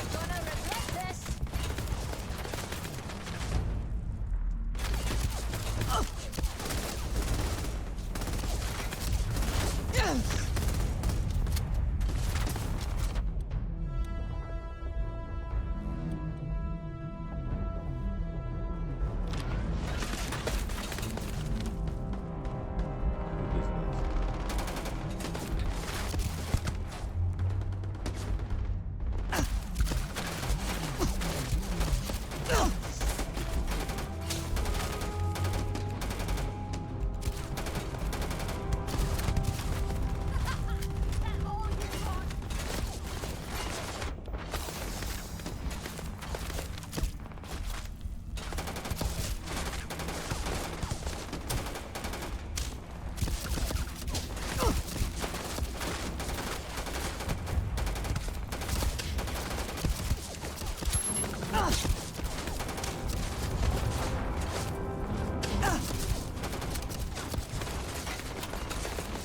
You're gonna regret this. What is this? That all you want?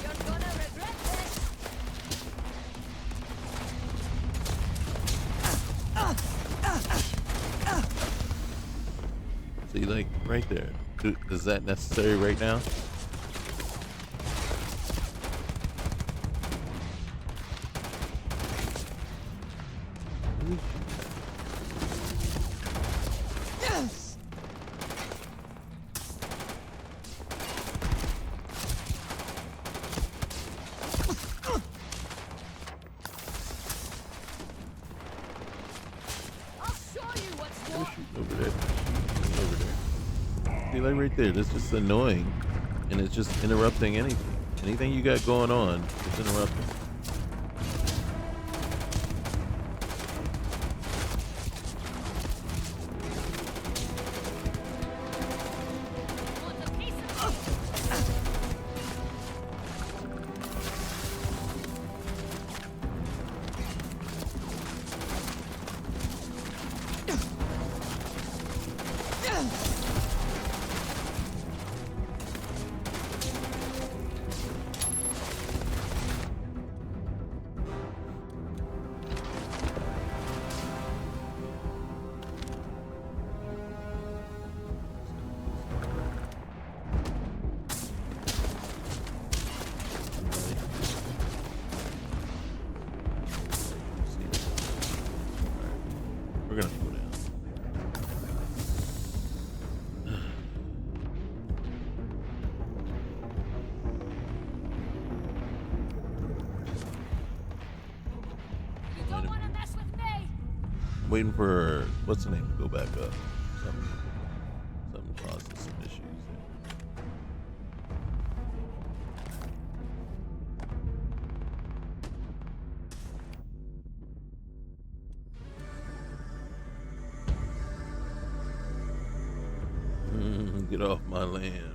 You're gonna regret this. See, like right there. Is that necessary right now? I'll show you what's They're what. shooting over there. Shooting over there. See, like right there. That's just annoying, and it's just interrupting anything. Anything you got going on, it's interrupting. Want a piece of me? We're gonna go down. You don't wanna mess with me. I'm waiting for what's the name to go back up. Something causing some issues there. Get off my land.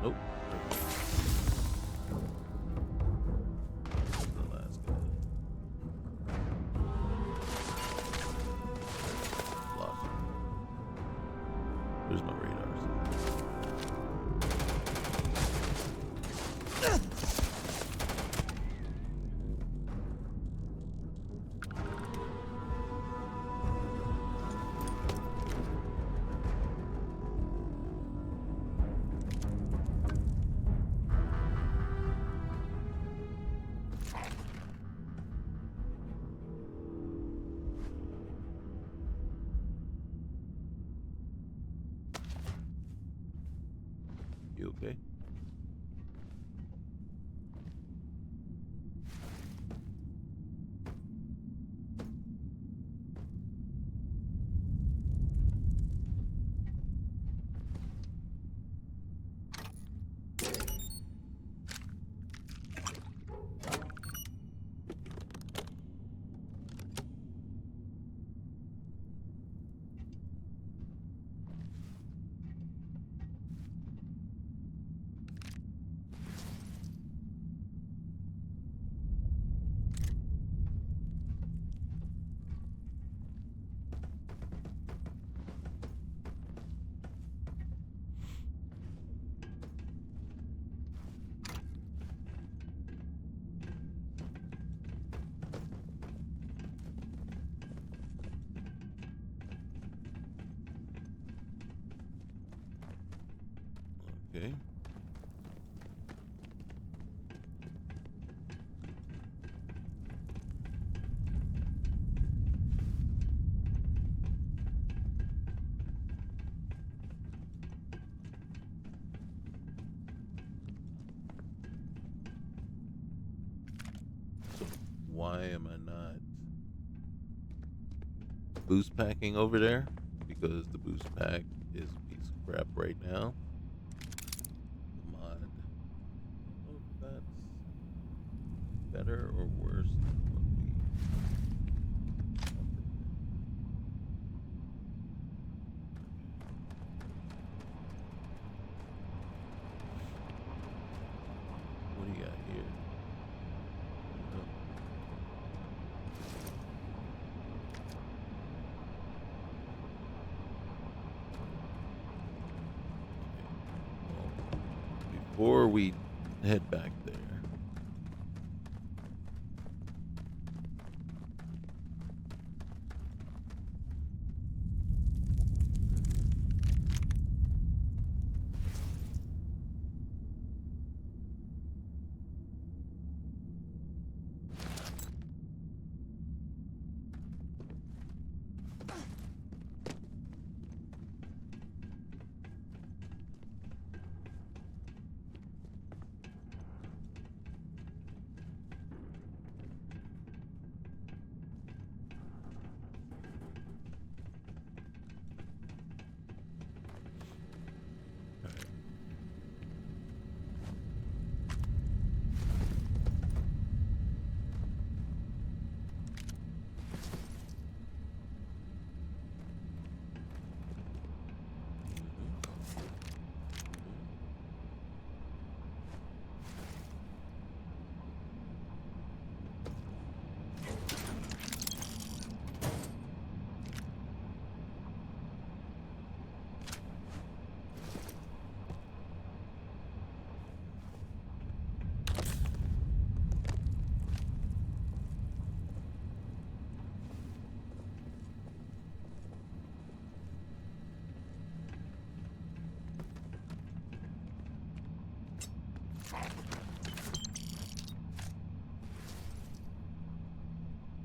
Oh. That's the last guy. Lost. There's no radars. You okay? Okay. So why am I not boost packing over there? Because the boost pack is a piece of crap right now. The mod. I don't know if that's better or worse than what we offered. What do you got here? Oh, okay. Well, before we head back there,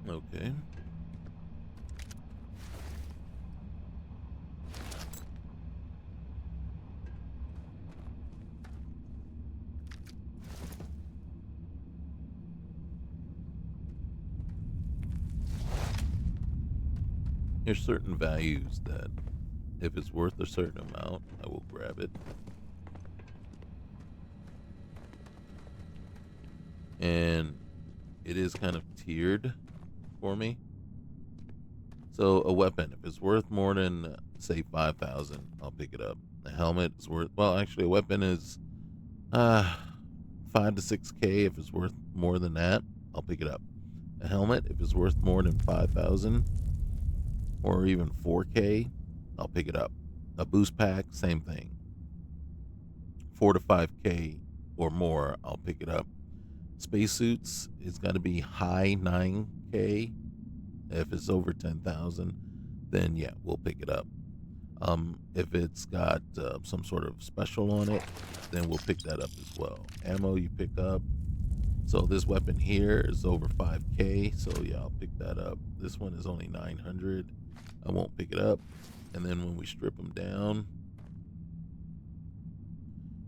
okay. There's certain values that if it's worth a certain amount, I will grab it. And it is kind of tiered for me. So a weapon, if it's worth more than say 5,000, I'll pick it up. A helmet is worth, well, actually a weapon is Uh 5 to 6K. If it's worth more than that, I'll pick it up. A helmet, if it's worth more than 5,000 or even 4K, I'll pick it up. A boost pack, same thing. 4 to 5K or more, I'll pick it up. Spacesuits, it's got to be high 9K. If it's over 10,000, then yeah, we'll pick it up. If it's got some sort of special on it, then we'll pick that up as well. Ammo, you pick up. So this weapon here is over 5K. So yeah, I'll pick that up. This one is only 900. I won't pick it up. And then when we strip them down,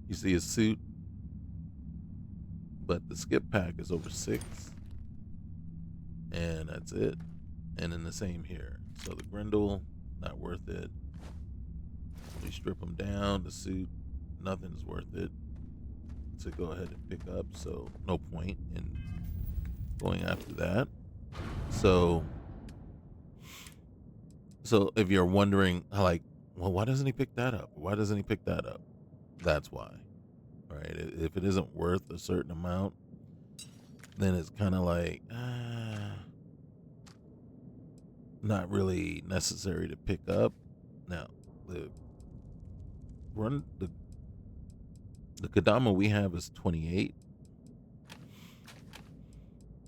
you see a suit, but the skip pack is over 6, and that's it. And then the same here. So the Grendel, not worth it. We strip them down. The suit, nothing's worth it to go ahead and pick up. So no point in going after that. So if you're wondering, like, well, why doesn't he pick that up? Why doesn't he pick that up? That's why. Right? If it isn't worth a certain amount, then it's kind of like not really necessary to pick up. Now, the Kadama we have is 28,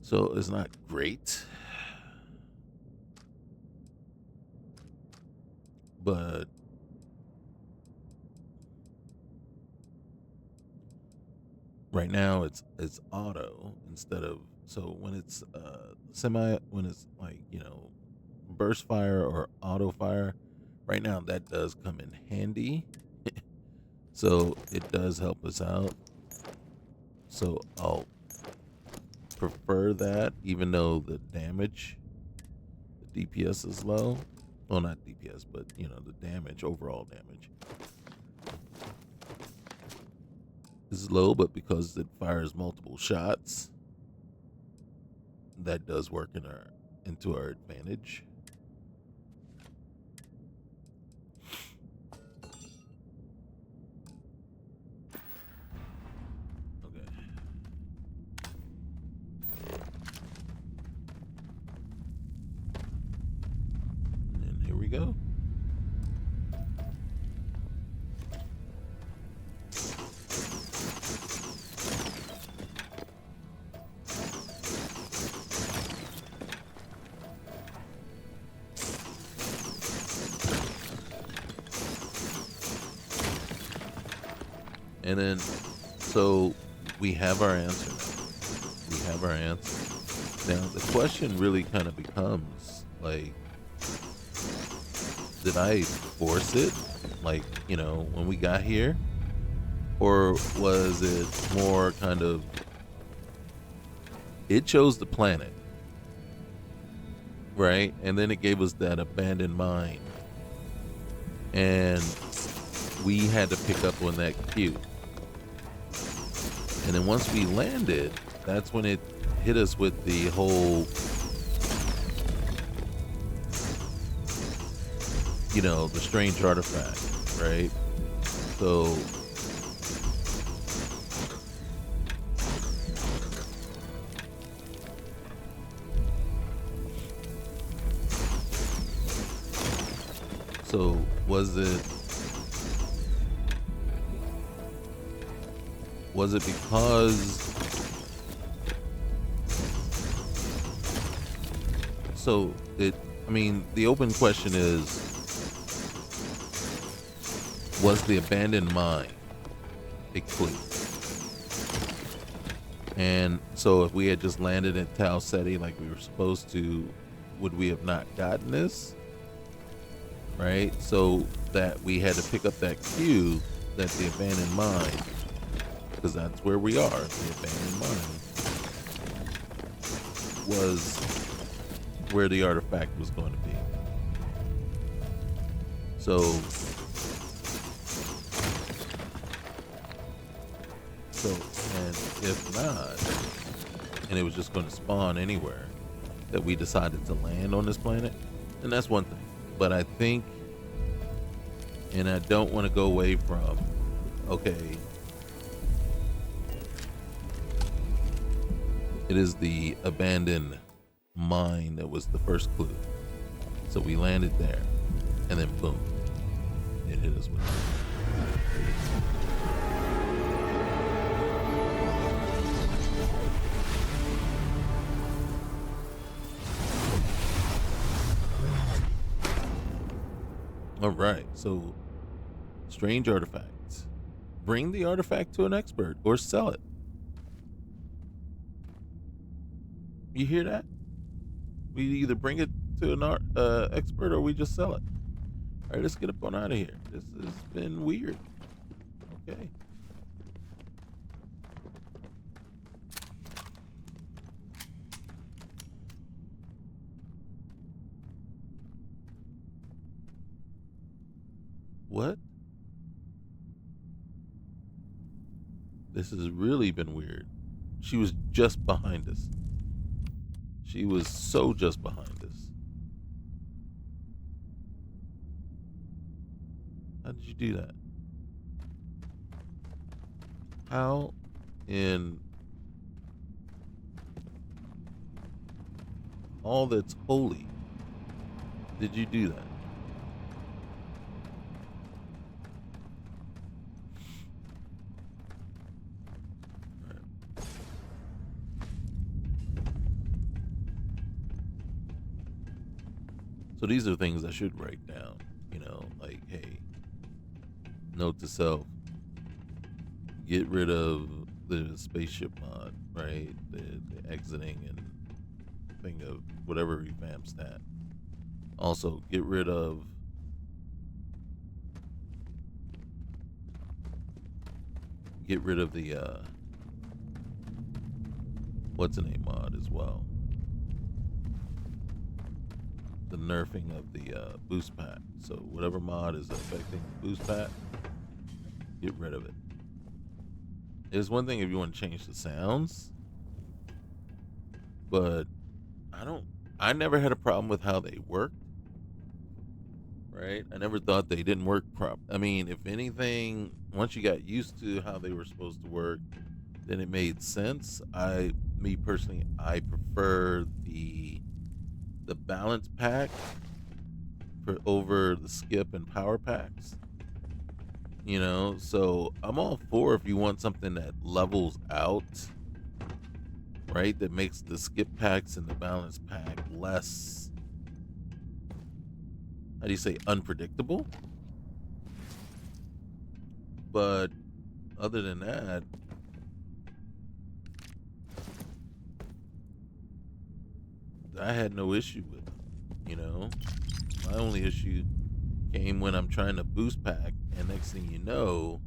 so it's not great, but right now it's auto instead of, so when it's when it's like, burst fire or auto fire, right now that does come in handy. So it does help us out. So I'll prefer that, even though the damage, the DPS is low. Well, not DPS, but the damage, overall damage is low, but because it fires multiple shots, that does work into our advantage. Okay. And here we go. And then, so we have our answer now. We have our answer. Now, the question really kind of becomes, like, did I force it? Like, when we got here? Or was it more kind of, it chose the planet, right? And then it gave us that abandoned mine. And we had to pick up on that cue. And then once we landed, that's when it hit us with the whole, the strange artifact, right? So was it because, the open question is, was the abandoned mine a clue? And so if we had just landed at Tau Ceti like we were supposed to, would we have not gotten this? Right? So that we had to pick up that cue, that the abandoned mine, because that's where we are, the abandoned mine, was where the artifact was going to be. So and if not, and it was just going to spawn anywhere, that we decided to land on this planet, and that's one thing. But I think, and I don't want to go away from, okay, It is the abandoned mine that was the first clue. So we landed there, and then boom, it hit us with it. All right, so strange artifacts. Bring the artifact to an expert or sell it. You hear that? We either bring it to an expert or we just sell it. All right, let's get up on out of here. This has been weird. Okay. What? This has really been weird. She was just behind us. She was so just behind us. How did you do that? How in all that's holy did you do that? So these are things I should write down, like, hey, note to self, get rid of the spaceship mod, right? The exiting and thing of whatever revamps that. Also, get rid of the what's the name mod as well. The nerfing of the boost pack. So whatever mod is affecting the boost pack, get rid of it. There's one thing if you want to change the sounds, but I never had a problem with how they worked. Right? I never thought they didn't work I mean, if anything, once you got used to how they were supposed to work, then it made sense. Me personally, I prefer the balance pack over the skip and power packs. So I'm all for if you want something that levels out, right? That makes the skip packs and the balance pack less, how do you say, unpredictable? But other than that, I had no issue with it. My only issue came when I'm trying to boost pack, and next thing you know,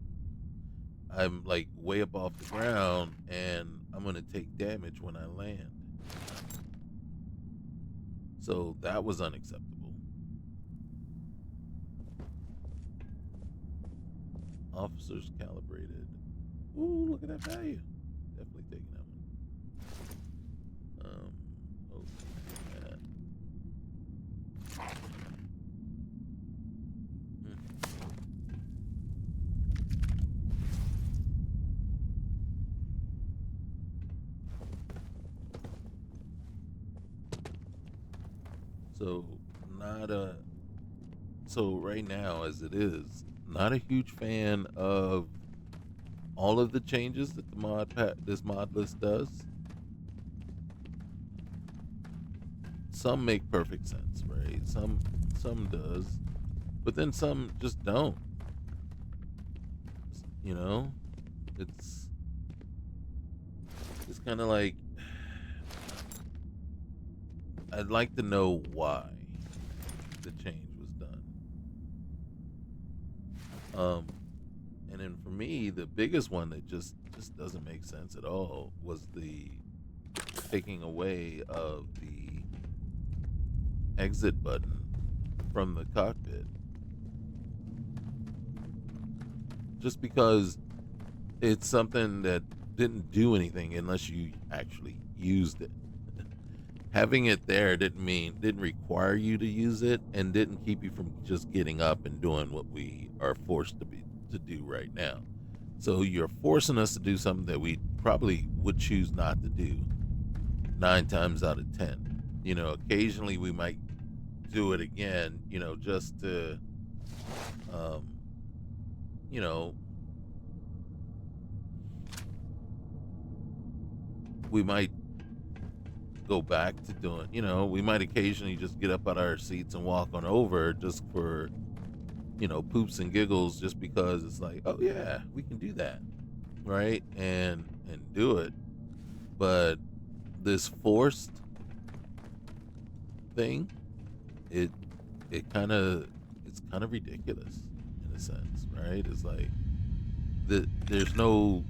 I'm like way up off the ground, and I'm gonna take damage when I land. So that was unacceptable. Officers calibrated. Ooh, look at that value. Definitely taking that one. So so right now as it is, not a huge fan of all of the changes that this mod list does. Some make perfect sense, right? Some does, but then some just don't. It's kind of like, I'd like to know why the change was done. And then for me, the biggest one that just doesn't make sense at all was the taking away of the exit button from the cockpit. Just because it's something that didn't do anything unless you actually used it. Having it there didn't require you to use it, and didn't keep you from just getting up and doing what we are forced to do right now. So you're forcing us to do something that we probably would choose not to do. 9 times out of 10. You know, occasionally we might do it again, you know, just to, um, you know, we might go back to doing, you know, we might occasionally just get up out of our seats and walk on over just for, you know, poops and giggles, just because it's like, oh yeah, we can do that, right? And do it. But this forced thing, it it kind of it's kind of ridiculous in a sense, right? It's like there's no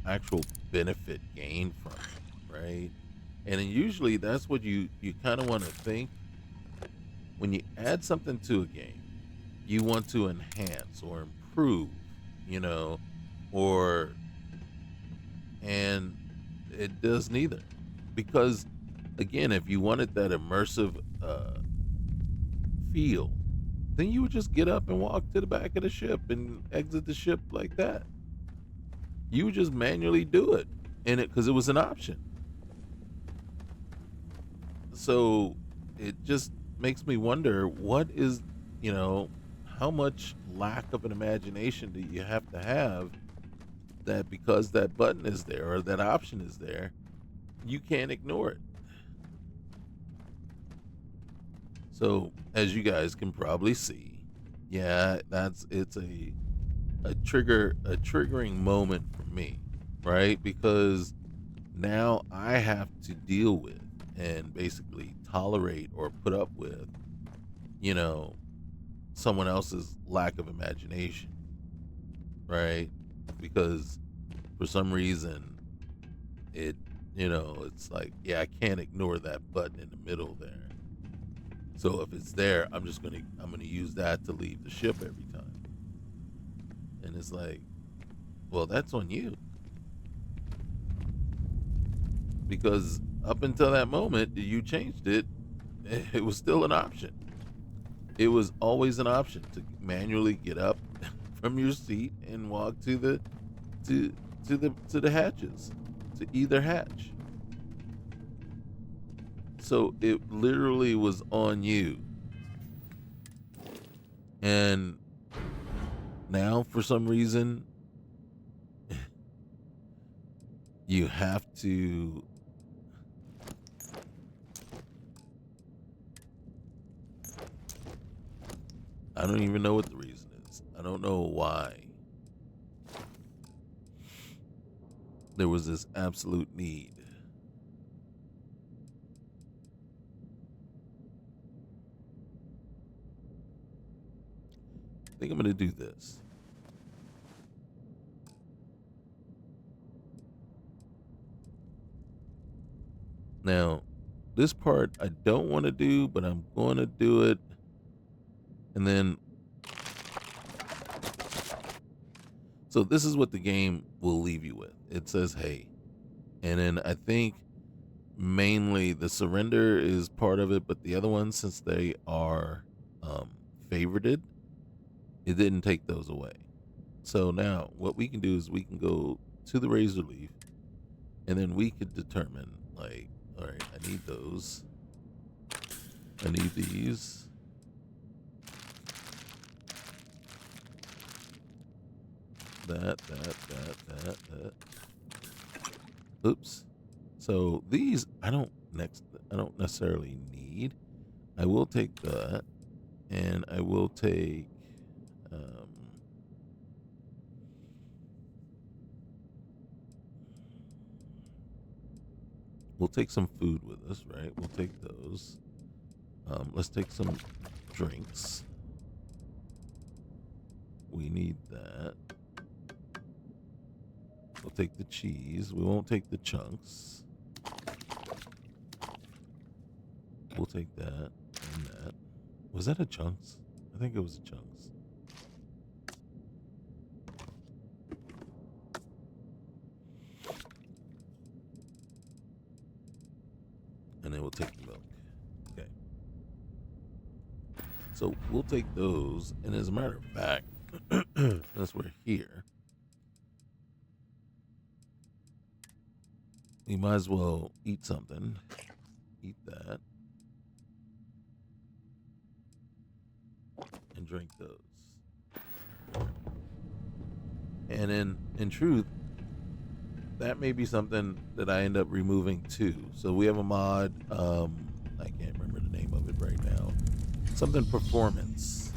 actual benefit gained from it, right? And then usually that's what you kind of want to think when you add something to a game. You want to enhance or improve, you know, or and it does neither, because again, if you wanted that immersive feel, then you would just get up and walk to the back of the ship and exit the ship like that. You would just manually do it, and it because it was an option. So it just makes me wonder, what is, you know, how much lack of an imagination do you have that because that button is there or that option is there, you can't ignore it. So as you guys can probably see, yeah, it's a triggering moment for me, right? Because now I have to deal with and basically tolerate or put up with, you know, someone else's lack of imagination, right? Because for some reason it, you know, it's like, yeah, I can't ignore that button in the middle there. So if it's there, I'm gonna use that to leave the ship every time. And it's like, well, that's on you, because up until that moment you changed it, it was still an option. It was always an option to manually get up from your seat and walk to to the hatches, to either hatch. So it literally was on you. And now for some reason you have to, I don't even know what the reason is. I don't know why there was this absolute need. I think I'm going to do this. Now, this part I don't want to do, but I'm going to do it. And then, so this is what the game will leave you with. It says, hey. And then I think mainly the surrender is part of it, but the other ones, since they are favorited, it didn't take those away. So now what we can do is we can go to the razor leaf, and then we could determine, like, all right, I need those. I need these. That. Oops. So these I don't necessarily need. I will take that, and I will take we'll take some food with us, right? We'll take those. Let's take some drinks. We need that. We'll take the cheese. We won't take the chunks. We'll take that and that. Was that a chunks? I think it was a chunks. And then we'll take the milk. Okay. So we'll take those. And as a matter of fact, since we're here, We might as well eat something. Eat that. And drink those. And in truth, that may be something that I end up removing too. So we have a mod, I can't remember the name of it right now. Something performance.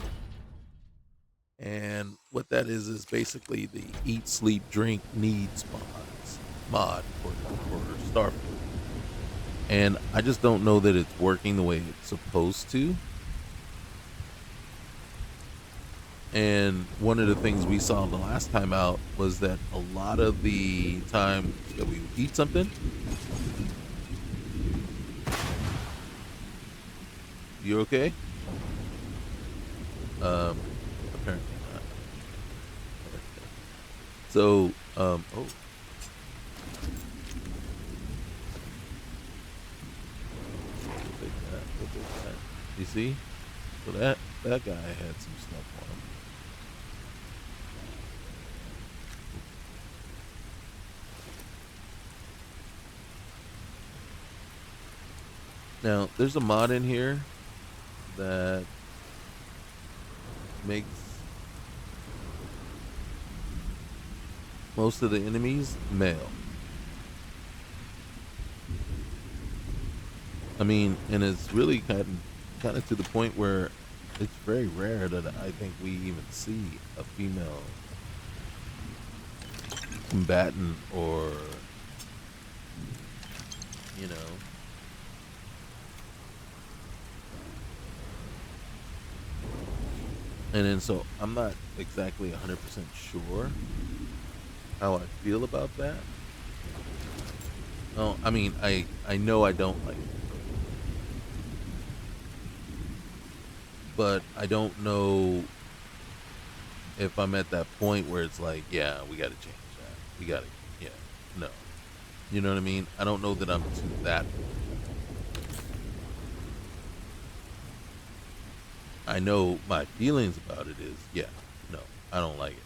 And what that is basically the eat, sleep, drink needs mod for Starfield. And I just don't know that it's working the way it's supposed to. And one of the things we saw the last time out was that a lot of the time that we would eat something, you okay? Apparently not. So, oh. We'll take that. You see? So that guy had some stuff on him. Now, there's a mod in here that makes most of the enemies male. I mean, and it's really kind of to the point where it's very rare that I think we even see a female combatant or, you know, and then so I'm not exactly 100% sure how I feel about that. Oh, I mean, I know I don't like it, but I don't know if I'm at that point where it's like, yeah, we got to change that. We got to, yeah, no. You know what I mean? I don't know that I'm to that point. I know my feelings about it is, yeah, no, I don't like it.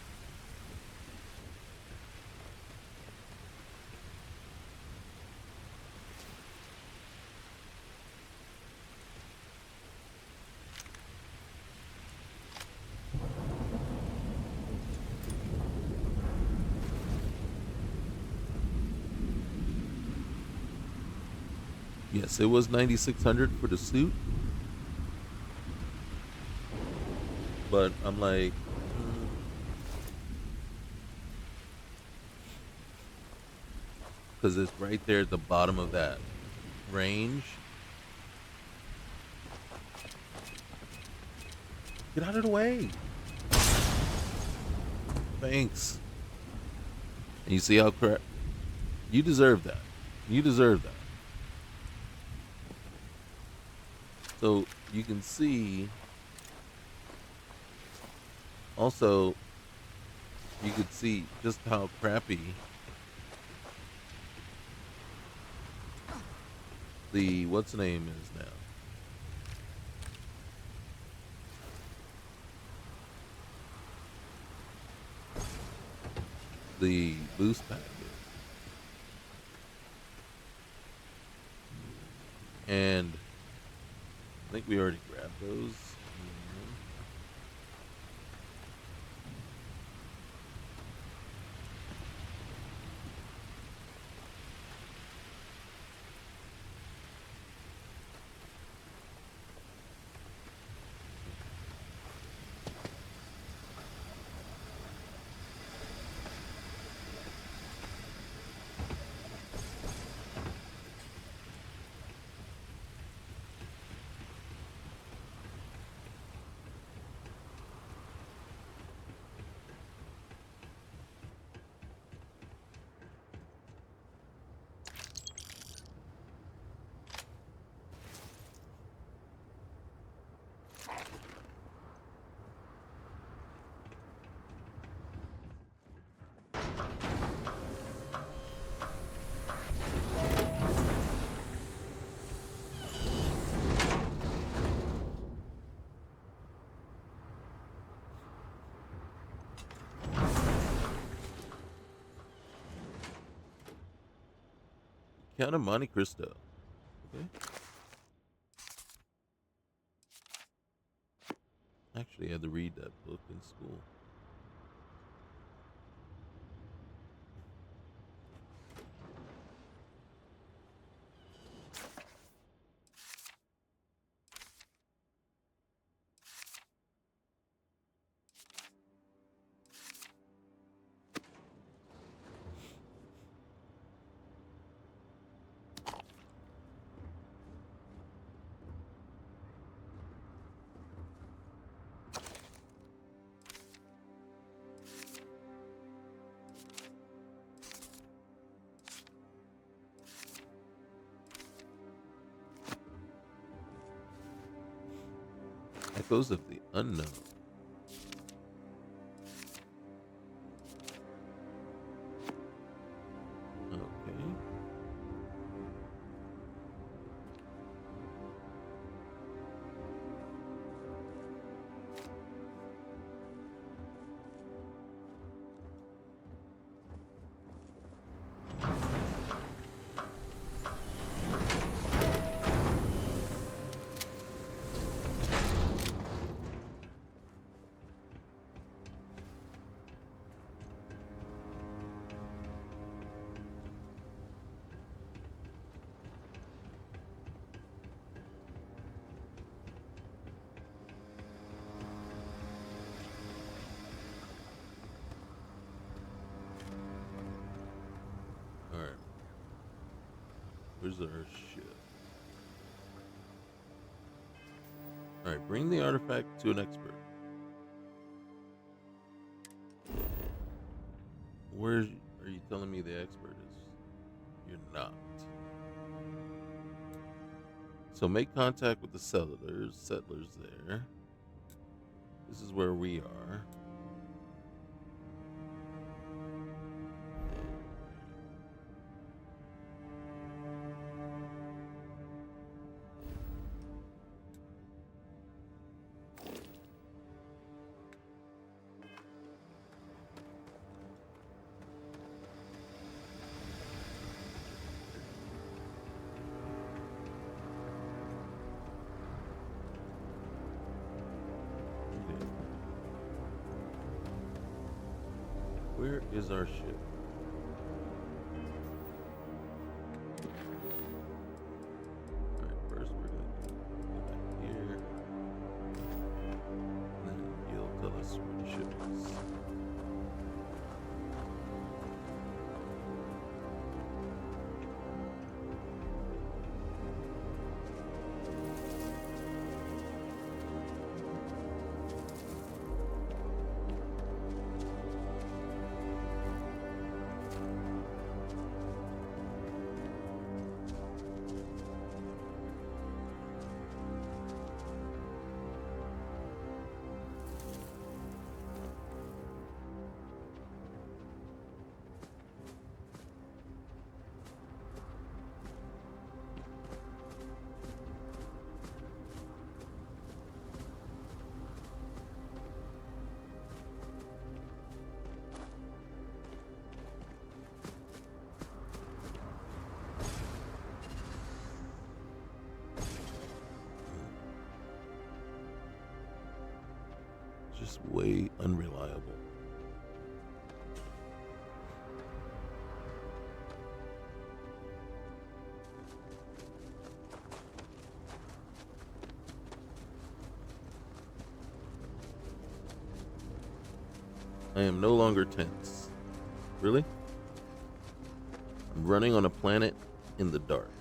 Yes, it was 9,600 for the suit, but I'm like, because it's right there at the bottom of that range. Get out of the way. Thanks. And you see how crap. You deserve that. You deserve that. So you can see. Also, you could see just how crappy the what's the name is now. The boost pack is. And I think we already grabbed those. Count of Monte Cristo. Okay. Actually, I had to read that book in school. Echoes of the Unknown. Okay. Alright. Where's our ship? Alright, bring the artifact to an expert. Where are you telling me the expert is? You're not. So make contact with the settlers there. This is where we are. Where is our ship? Alright, first we're gonna go back here. And then you'll tell us where the ship is. Just way unreliable. I am no longer tense. Really? I'm running on a planet in the dark.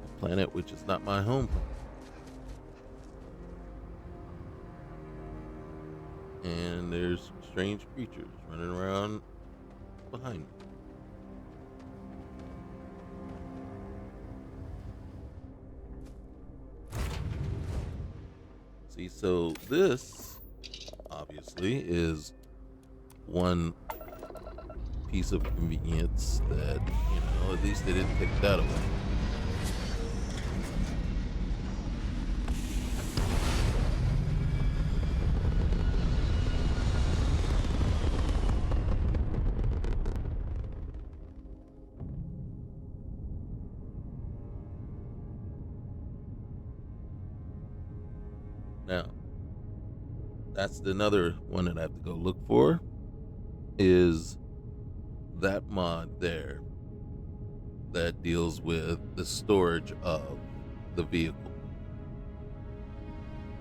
A planet which is not my home planet. And there's strange creatures running around behind me. See, so this obviously is one piece of convenience that, at least they didn't take that away. that's another one that I have to go look for, is that mod there that deals with the storage of the vehicle.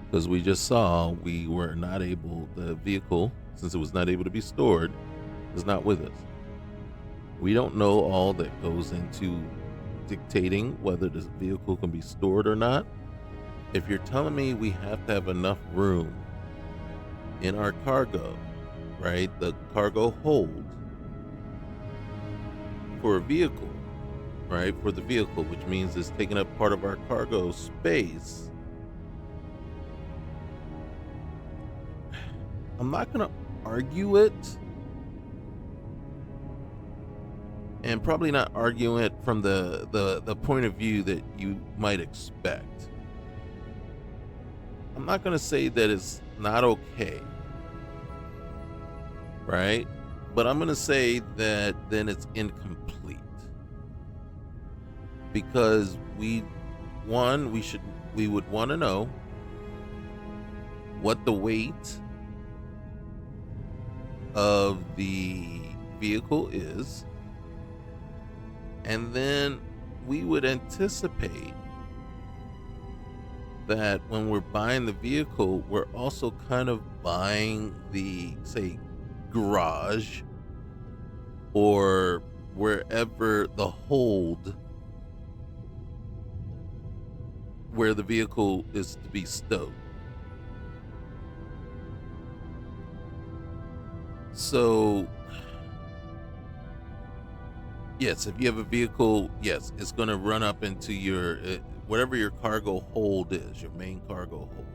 Because we just saw we were not able, the vehicle, since it was not able to be stored, is not with us. We don't know all that goes into dictating whether this vehicle can be stored or not. If you're telling me we have to have enough room in our cargo, right, the cargo hold for a vehicle, right, for the vehicle, which means it's taking up part of our cargo space, I'm not going to argue it, and probably not argue it from the point of view that you might expect. I'm not going to say that it's not okay, right? But I'm going to say that then it's incomplete. Because we would want to know what the weight of the vehicle is, and then we would anticipate that when we're buying the vehicle, we're also kind of buying the, say, garage or wherever the hold where the vehicle is to be stowed. So yes, if you have a vehicle, yes, it's going to run up into your whatever your cargo hold is, your main cargo hold.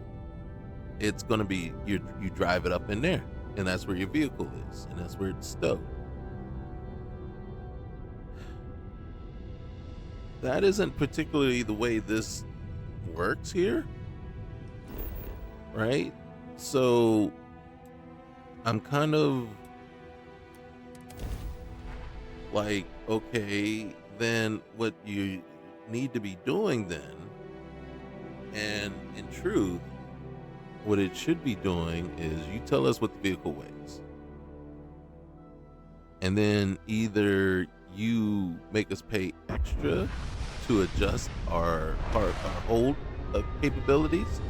It's going to be you drive it up in there, and that's where your vehicle is, and that's where it's stowed. That isn't particularly the way this works here, right? So I'm kind of like, okay, then what you need to be doing then, and in truth, what it should be doing is you tell us what the vehicle weighs, and then either you make us pay extra to adjust our hold capabilities,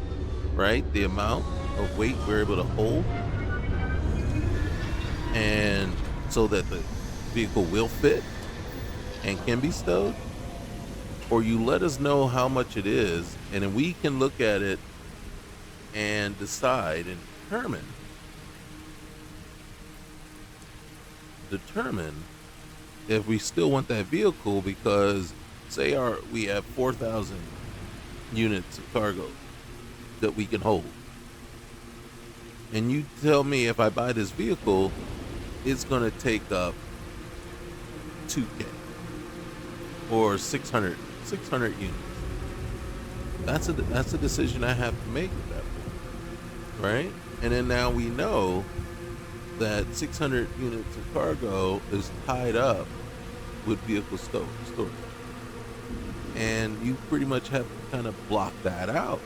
right? The amount of weight we're able to hold, and so that the vehicle will fit and can be stowed, or you let us know how much it is, and then we can look at it and decide and determine if we still want that vehicle, because say we have 4,000 units of cargo that we can hold, and you tell me if I buy this vehicle, it's going to take up 2K or 600 units. That's a decision I have to make at that point, right? And then now we know that 600 units of cargo is tied up with vehicle storage, and you pretty much have to kind of block that out,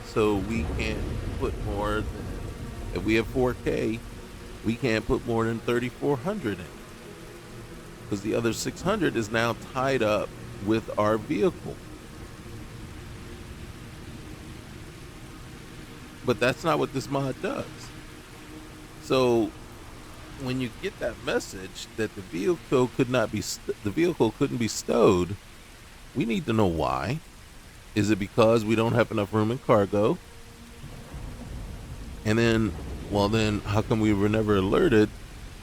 so we can't put more than, if we have 4K, we can't put more than 3,400 in, because the other 600 is now tied up with our vehicle. But that's not what this mod does. So when you get that message that the vehicle couldn't be stowed, we need to know why. Is it because we don't have enough room in cargo? And then, well, then how come we were never alerted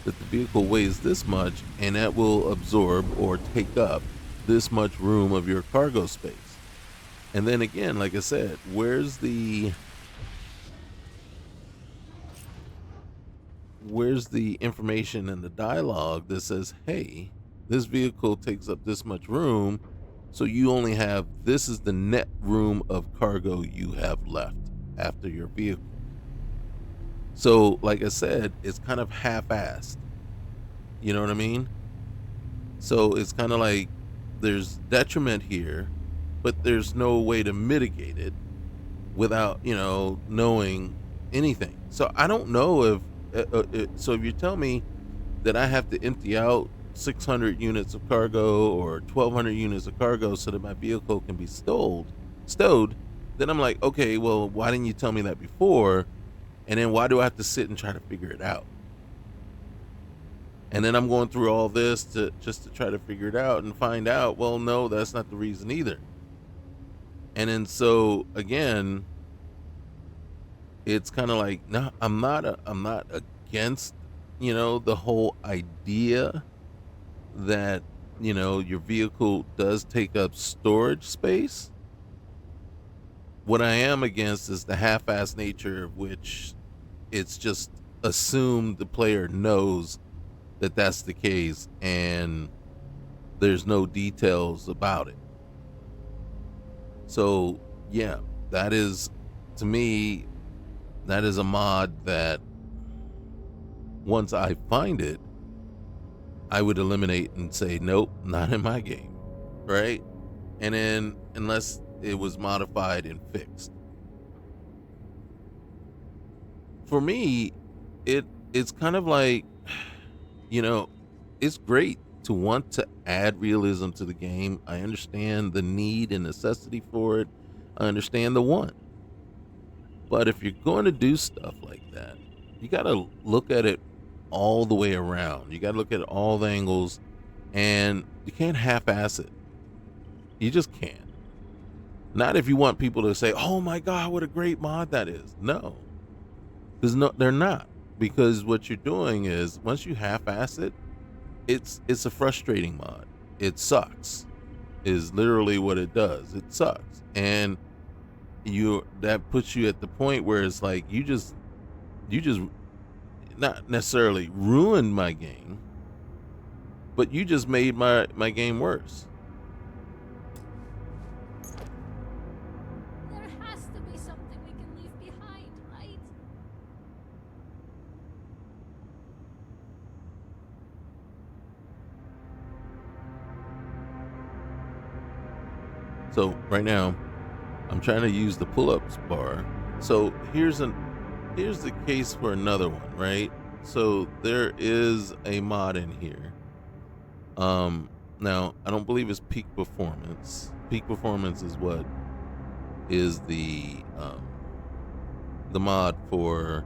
that the vehicle weighs this much and that will absorb or take up this much room of your cargo space? And then again, like I said, where's the information in the dialogue that says, hey, this vehicle takes up this much room, so you only have, this is the net room of cargo you have left after your vehicle. So like I said, it's kind of half-assed, you know what I mean? So it's kind of like there's detriment here, but there's no way to mitigate it without, knowing anything. So I don't know if so if you tell me that I have to empty out 600 units of cargo or 1200 units of cargo so that my vehicle can be stowed, then I'm like, okay, well, why didn't you tell me that before? And then why do I have to sit and try to figure it out? And then I'm going through all this to try to figure it out and find out, well, no, that's not the reason either. And then so again, it's kind of like, no, I'm not against, the whole idea that, your vehicle does take up storage space. What I am against is the half-assed nature of which it's just assumed the player knows that that's the case and there's no details about it. So yeah, that is, to me, that is a mod that once I find it, I would eliminate and say, nope, not in my game, right? And then unless it was modified and fixed. For me, it's kind of like, it's great to want to add realism to the game. I understand the need and necessity for it. I understand the want. But if you're going to do stuff like that, you got to look at it all the way around. You got to look at all the angles, and you can't half-ass it. You just can't. Not if you want people to say, oh my God, what a great mod that is. No. Because no, they're not. Because what you're doing is, once you half-ass it, it's a frustrating mod. It sucks. Is literally what it does. It sucks. And that puts you at the point where it's like you just not necessarily ruined my game, but you just made my game worse. There has to be something we can leave behind, right? So right now I'm trying to use the pull-ups bar. So here's the case for another one, right? So there is a mod in here. Now I don't believe it's peak performance. Peak performance is what is the mod for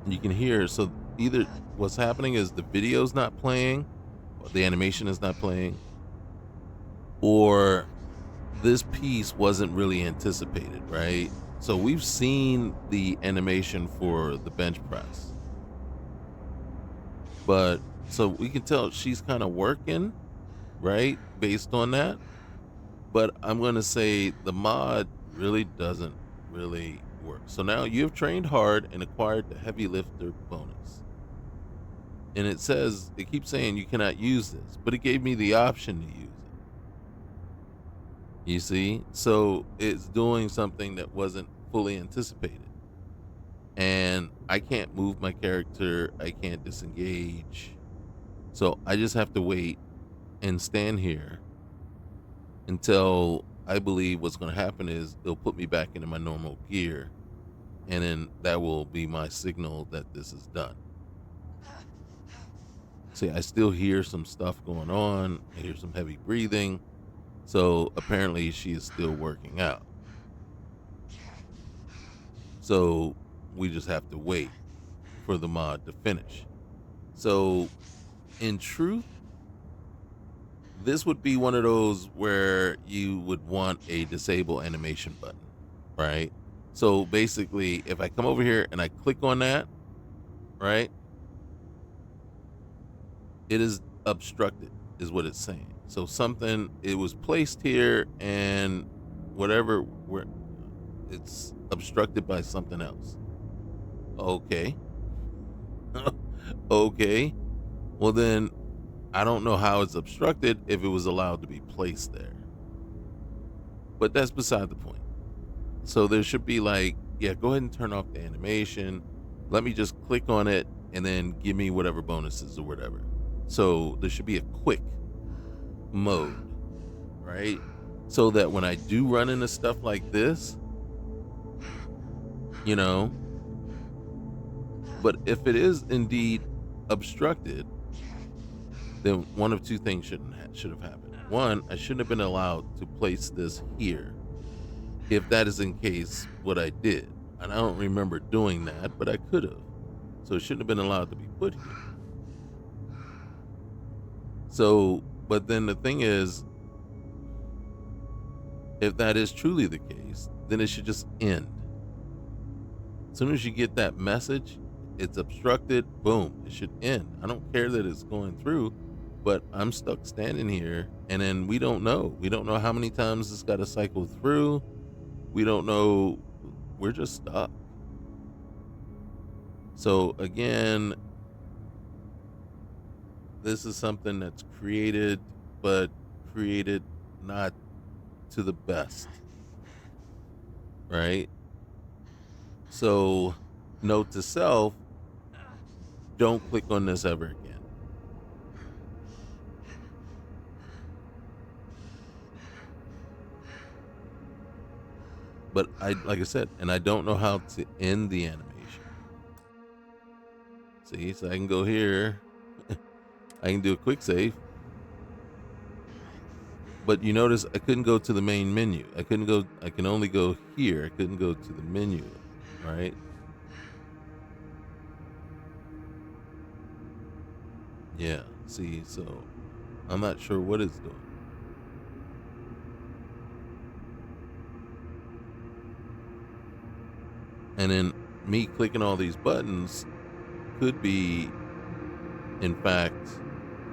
you can hear. So either what's happening is the video's not playing, or the animation is not playing, or this piece wasn't really anticipated, right? So we've seen the animation for the bench press, but so we can tell she's kind of working, right, based on that. But I'm going to say the mod really doesn't really work. So now you've trained hard and acquired the heavy lifter bonus. And it keeps saying you cannot use this, but it gave me the option to use it. You see? So it's doing something that wasn't fully anticipated. And I can't move my character. I can't disengage. So I just have to wait and stand here until I believe what's going to happen is it'll put me back into my normal gear. And then that will be my signal that this is done. See, I still hear some stuff going on. I hear some heavy breathing. So apparently she is still working out. So we just have to wait for the mod to finish. So in truth, this would be one of those where you would want a disable animation button, right? So basically, if I come over here and I click on that, right, it is obstructed, is what it's saying. So it was placed here, and whatever, it's obstructed by something else. Okay. Okay. Well then, I don't know how it's obstructed if it was allowed to be placed there. But that's beside the point. So there should be like, yeah, go ahead and turn off the animation. Let me just click on it and then give me whatever bonuses or whatever. So there should be a quick mode, right? So that when I do run into stuff like this, you know. But if it is indeed obstructed, then one of two things should have happened. One, I shouldn't have been allowed to place this here, if that is in case what I did. And I don't remember doing that, but I could have. So it shouldn't have been allowed to be put here. So, but then the thing is, if that is truly the case, then it should just end. As soon as you get that message, it's obstructed, boom, it should end. I don't care that it's going through, but I'm stuck standing here, and then we don't know. We don't know how many times it's got to cycle through. We don't know. We're just stuck. So again, this is something that's created, but created not to the best, right? So note to self, don't click on this ever again. But like I said, and I don't know how to end the animation. See, so I can go here. I can do a quick save. But you notice I couldn't go to the main menu. I can only go here. I couldn't go to the menu, right? Yeah, see, so I'm not sure what it's doing. And then me clicking all these buttons could be, in fact,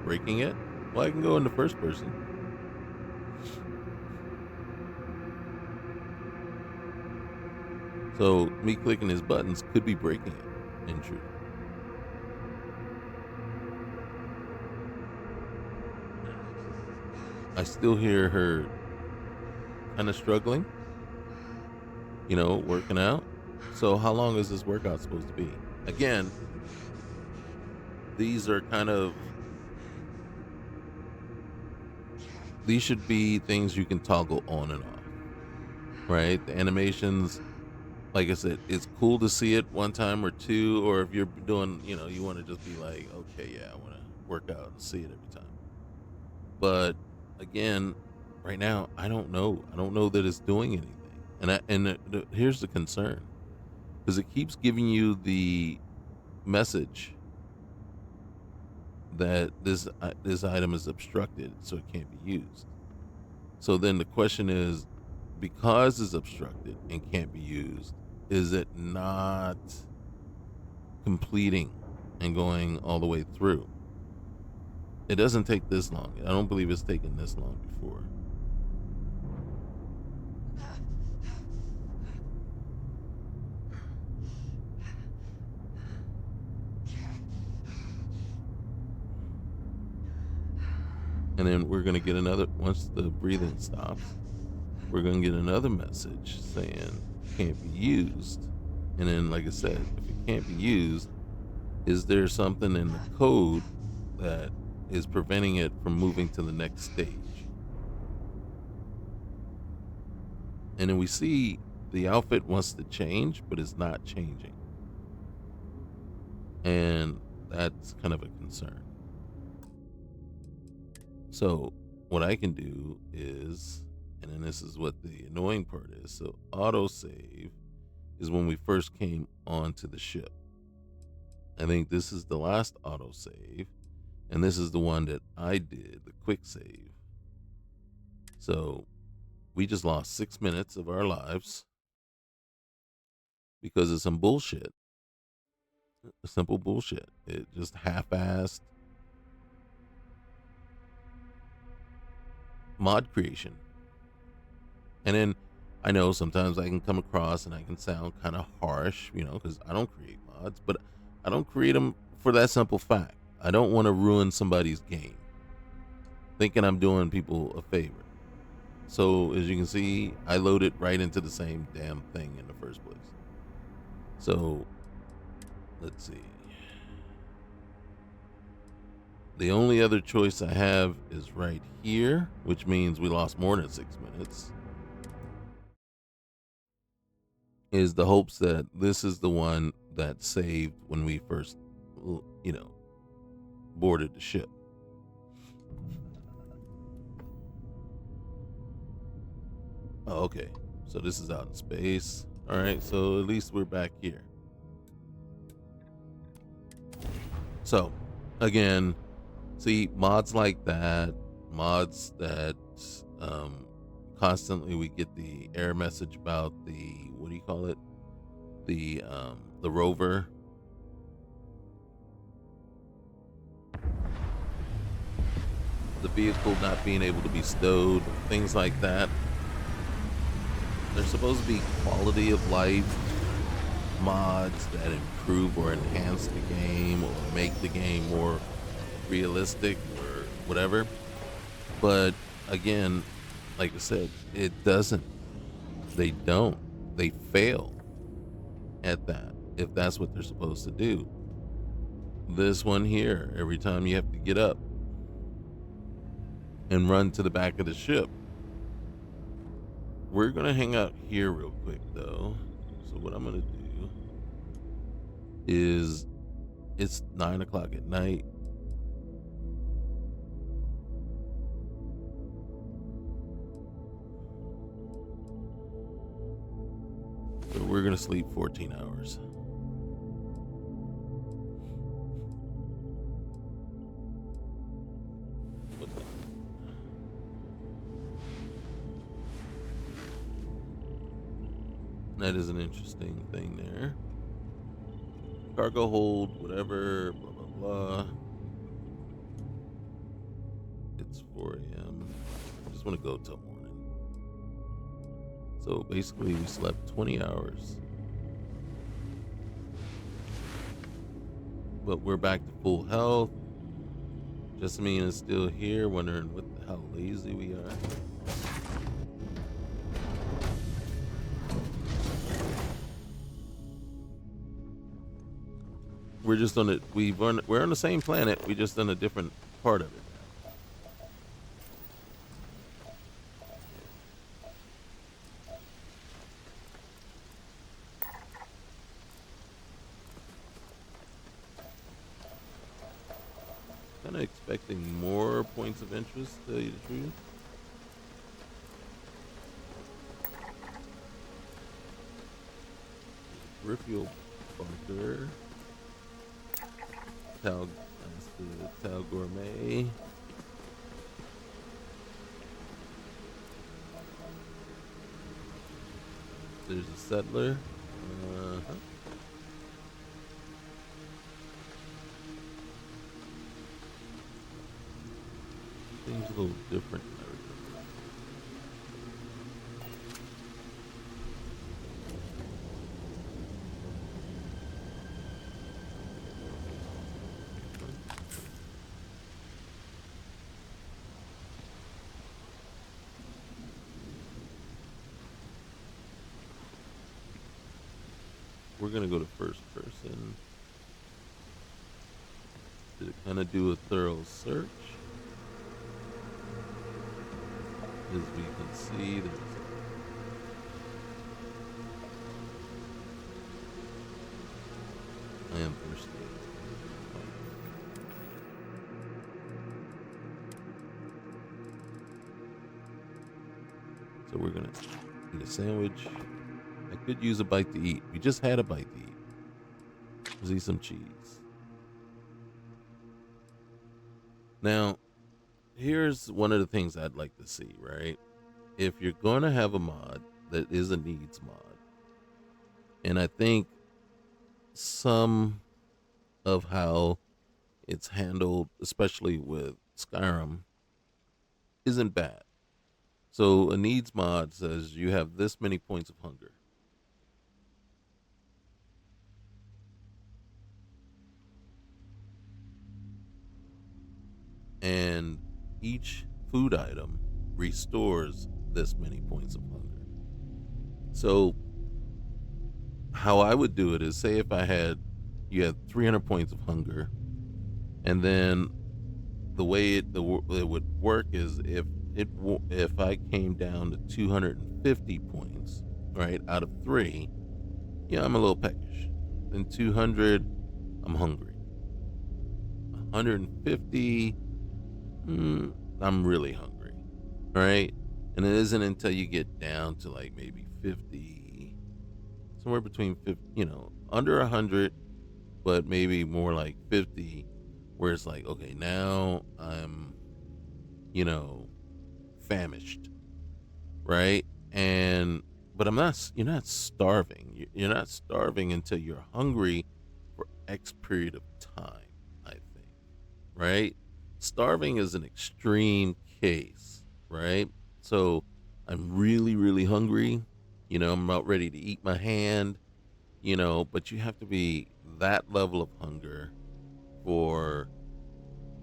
breaking it. Well, I can go into first person. So me clicking his buttons could be breaking it, in truth. I still hear her kind of struggling, working out. So how long is this workout supposed to be? Again, these should be things you can toggle on and off, right? The animations, like I said, it's cool to see it one time or two, or if you're doing, you want to just be like, okay, yeah, I want to work out and see it every time. But again, right now, I don't know. I don't know that it's doing anything. And here's the concern, because it keeps giving you the message that this item is obstructed, so it can't be used. So then the question is, because it's obstructed and can't be used, is it not completing and going all the way through? It doesn't take this long. I don't believe it's taken this long before. And then we're going to get another, once the breathing stops, we're going to get another message saying can't be used. And then, like I said, if it can't be used, is there something in the code that is preventing it from moving to the next stage? And then we see the outfit wants to change, but it's not changing. And that's kind of a concern. So what I can do is, and then this is what the annoying part is. So autosave is when we first came onto the ship. I think this is the last autosave, and this is the one that I did, the quick save. So we just lost 6 minutes of our lives because of some bullshit. Simple bullshit. It just half-assed mod creation. And then I know sometimes I can come across and I can sound kind of harsh, because I don't create mods, but I don't create them for that simple fact. I don't want to ruin somebody's game, thinking I'm doing people a favor. So as you can see, I loaded right into the same damn thing in the first place. So let's see. The only other choice I have is right here, which means we lost more than 6 minutes. is the hopes that this is the one that saved when we first, boarded the ship. Oh, okay. So this is out in space. All right. So at least we're back here. So, again, see, mods like that, mods that constantly we get the error message about the, what do you call it? The rover. The vehicle not being able to be stowed, things like that. They're supposed to be quality of life mods that improve or enhance the game or make the game more realistic or whatever. But again, like I said, it doesn't. They don't. They fail at that if that's what they're supposed to do. This one here, every time you have to get up and run to the back of the ship. We're going to hang out here real quick though. So what I'm going to do is, it's 9 o'clock at night. So we're going to sleep 14 hours. That is an interesting thing there. Cargo hold, whatever, blah, blah, blah. It's 4 a.m. I just want to go till morning. So basically we slept 20 hours. But we're back to full health. Jessamine is still here, wondering what the hell lazy we are. We're just on it. We're on the same planet. We just on a different part of it. Kind of expecting more points of interest, to tell you the truth. Peripheral bunker. That's the Tau Gourmet. There's a settler. Seems a little different than everything. We're gonna go to first person to kind of do a thorough search. As we can see, there's I am thirsty. So we're gonna eat a sandwich. I could use a bite to eat. We just had a bite to eat. Let's eat some cheese. Now, here's one of the things I'd like to see, right? If you're going to have a mod that is a needs mod, and I think some of how it's handled, especially with Skyrim, isn't bad. So a needs mod says you have this many points of hunger. And each food item restores this many points of hunger. So how I would do it is, say if you had 300 points of hunger, and then the way it would work is if I came down to 250 points, right, out of 3, yeah, I'm a little peckish. Then 200, I'm hungry. 150, I'm really hungry. Right? And it isn't until you get down to like maybe 50, somewhere between 50, under 100, but maybe more like 50, where it's like, okay, now I'm, you know, famished, right? And but you're not starving. You're not starving until you're hungry for X period of time, I think, right? Starving is an extreme case, right? So I'm really, really hungry. I'm about ready to eat my hand, but you have to be that level of hunger for,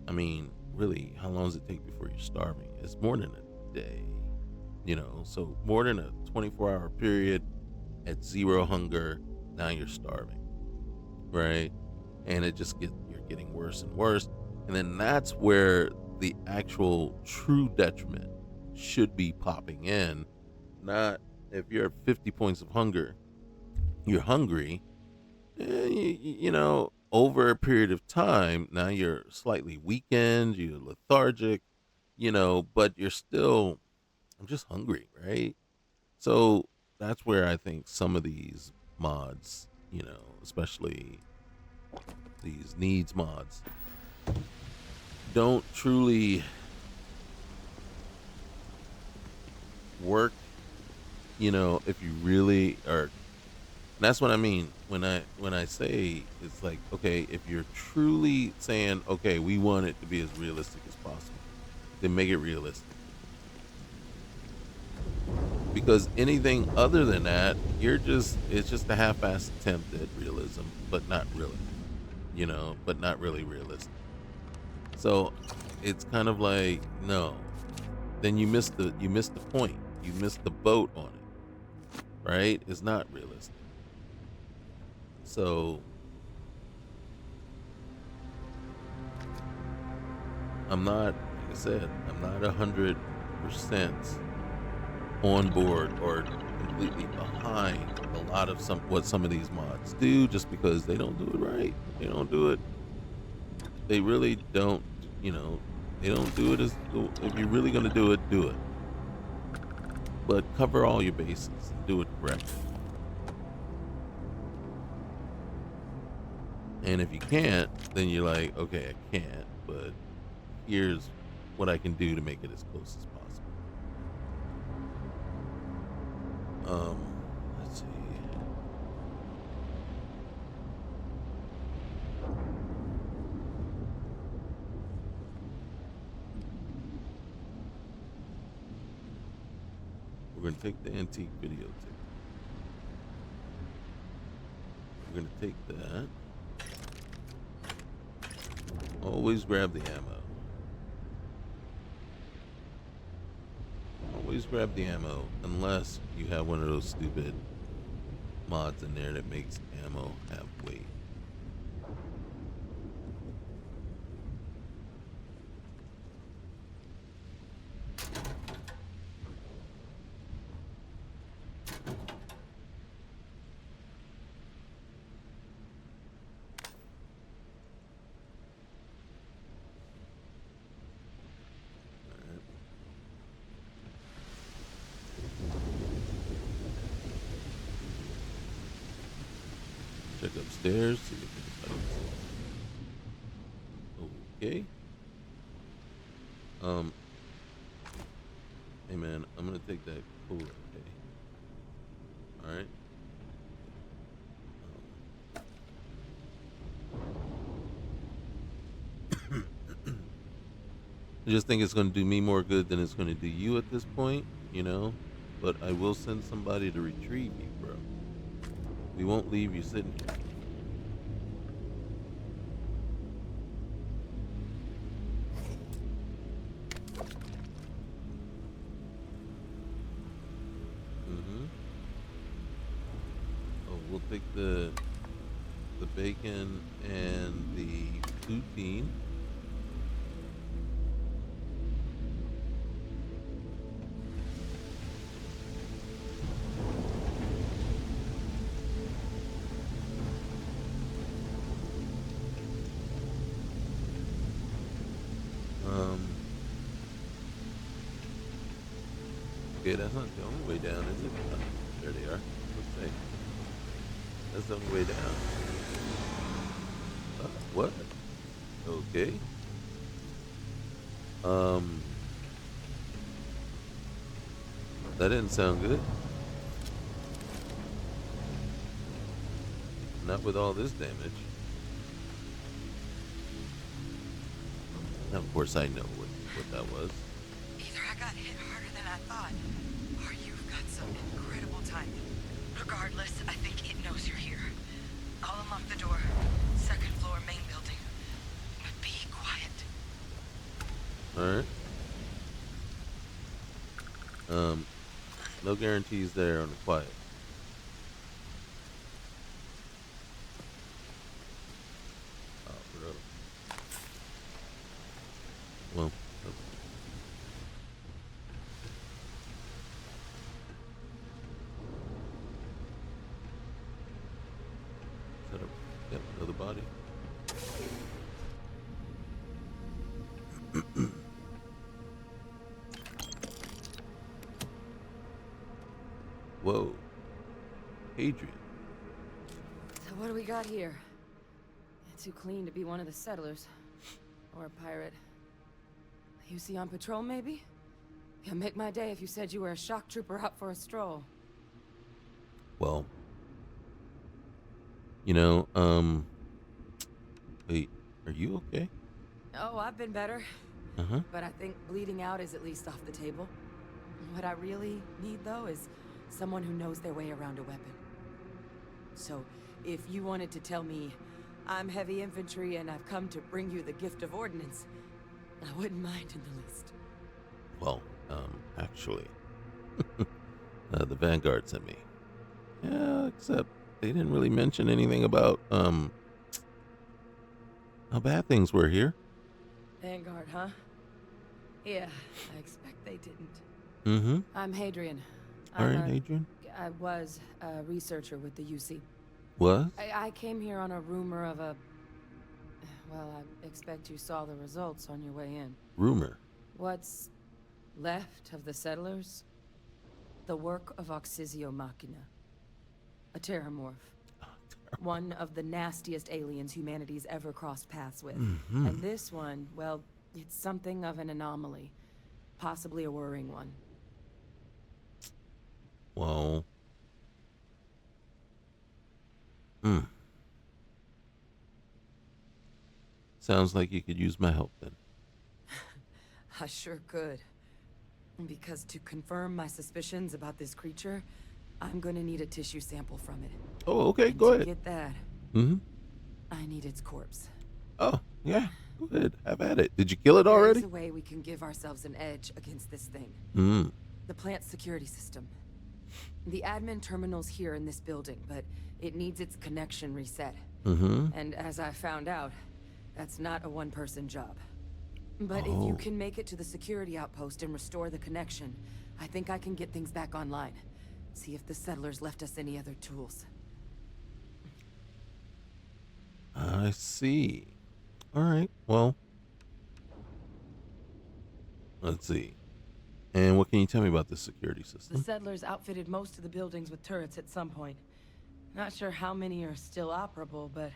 I mean, really, how long does it take before you're starving? It's more than a day, so more than a 24-hour period at zero hunger, now you're starving, right? And you're getting worse and worse. And then that's where the actual true detriment should be popping in. Not if you're at 50 points of hunger, you're hungry, over a period of time, now you're slightly weakened, you're lethargic, but you're still, I'm just hungry, right? So that's where I think some of these mods, especially these needs mods, don't truly work, if you really are. That's what I mean when I say it's like, okay, if you're truly saying, okay, we want it to be as realistic as possible, then make it realistic. Because anything other than that, it's just a half-assed attempt at realism, but not really, but not really realistic. So it's kind of like, no, then you missed the point. You missed the boat on it, right? It's not realistic. So like I said, I'm not 100% on board or completely behind a lot of what some of these mods do, just because they don't do it right. They don't do it. They really don't. You know, they don't do it if you're really gonna do it. But cover all your bases and do it correctly. And if you can't, then you're like, okay, I can't, but here's what I can do to make it as close as possible. Let's see. We're gonna take the antique video ticket. We're gonna take that. Always grab the ammo. Always grab the ammo, unless you have one of those stupid mods in there that makes ammo have weight. Check upstairs, see if anybody's okay. Hey man, I'm gonna take that cooler, okay? Alright. I just think it's gonna do me more good than it's gonna do you at this point, But I will send somebody to retrieve you, bro. We won't leave you sitting here. Oh, we'll take the bacon and the poutine. Okay, that's not the only way down, is it? Oh, there they are. Let's see. That's the only way down. What? Okay. Um, that didn't sound good. Not with all this damage. Now, of course, I know what that was. Either I got hit harder than I thought, or you've got some incredible timing. Regardless, I think it knows you're here. I'll unlock the door. Second floor, main building. But be quiet. Alright. No guarantees there on the quiet. Oh, bro. Well, set up. Yep, another body. Whoa. Adrian. So what do we got here? Too clean to be one of the settlers. Or a pirate. You see on patrol, maybe? You'll make my day if you said you were a shock trooper out for a stroll. Well, wait, are you okay? Oh, I've been better. Uh-huh. But I think bleeding out is at least off the table. What I really need, though, is someone who knows their way around a weapon. So, if you wanted to tell me, I'm heavy infantry and I've come to bring you the gift of ordnance, I wouldn't mind in the least. Well, actually, the Vanguard sent me. Yeah, except they didn't really mention anything about, how bad things were here. Vanguard, huh? Yeah, I expect they didn't. Mm-hmm. I'm Hadrian. All right, Adrian. I was a researcher with the UC. Was? I came here on a rumor of a... Well, I expect you saw the results on your way in. Rumor? What's left of the settlers? The work of Oxysio Machina. A terramorph. One of the nastiest aliens humanity's ever crossed paths with. Mm-hmm. And this one, well, it's something of an anomaly. Possibly a worrying one. Well... Sounds like you could use my help then. I sure could. Because to confirm my suspicions about this creature, I'm gonna need a tissue sample from it. Oh, okay, And go to ahead. get that, Mm-hmm. I need its corpse. Oh, yeah, go ahead. Have at it. Did you kill it already? There's a way we can give ourselves an edge against this thing. Mm. The plant's security system. The admin terminal's here in this building, but it needs its connection reset. Mm-hmm. And as I found out, that's not a one-person job. But if Oh. you can make it to the security outpost and restore the connection, I think I can get things back online. See if the settlers left us any other tools. I see. All right, well, let's see. And what can you tell me about the security The system? settlers outfitted most of the buildings with turrets at some point. Not sure how many are still operable, but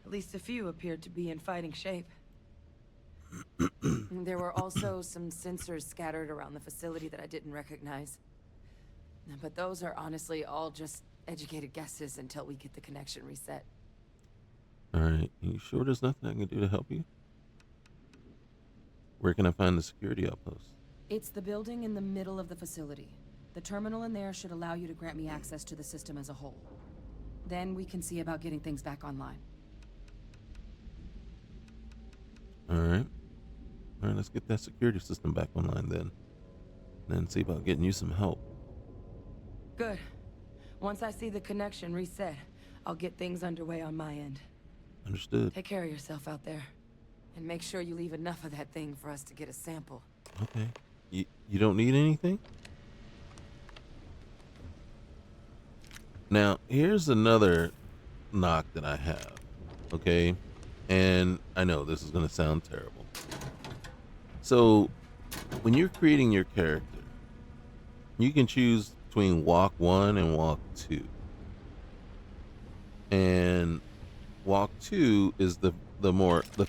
at least a few appeared to be in fighting shape. There were also some sensors scattered around the facility that I didn't recognize. But those are honestly all just educated guesses until we get the connection reset. All right, you sure there's nothing I can do to help you? Where can I find the security outpost? It's the building in the middle of the facility. The terminal in there should allow you to grant me access to the system as a whole. Then we can see about getting things back online. All right. All right, let's get that security system back online then. And then see about getting you some help. Good. Once I see the connection reset, I'll get things underway on my end. Understood. Take care of yourself out there. And make sure you leave enough of that thing for us to get a sample. Okay. You don't need anything? Now, here's another knock that I have. Okay? And I know this is going to sound terrible. So, when you're creating your character, you can choose between walk 1 and walk 2. And walk 2 is the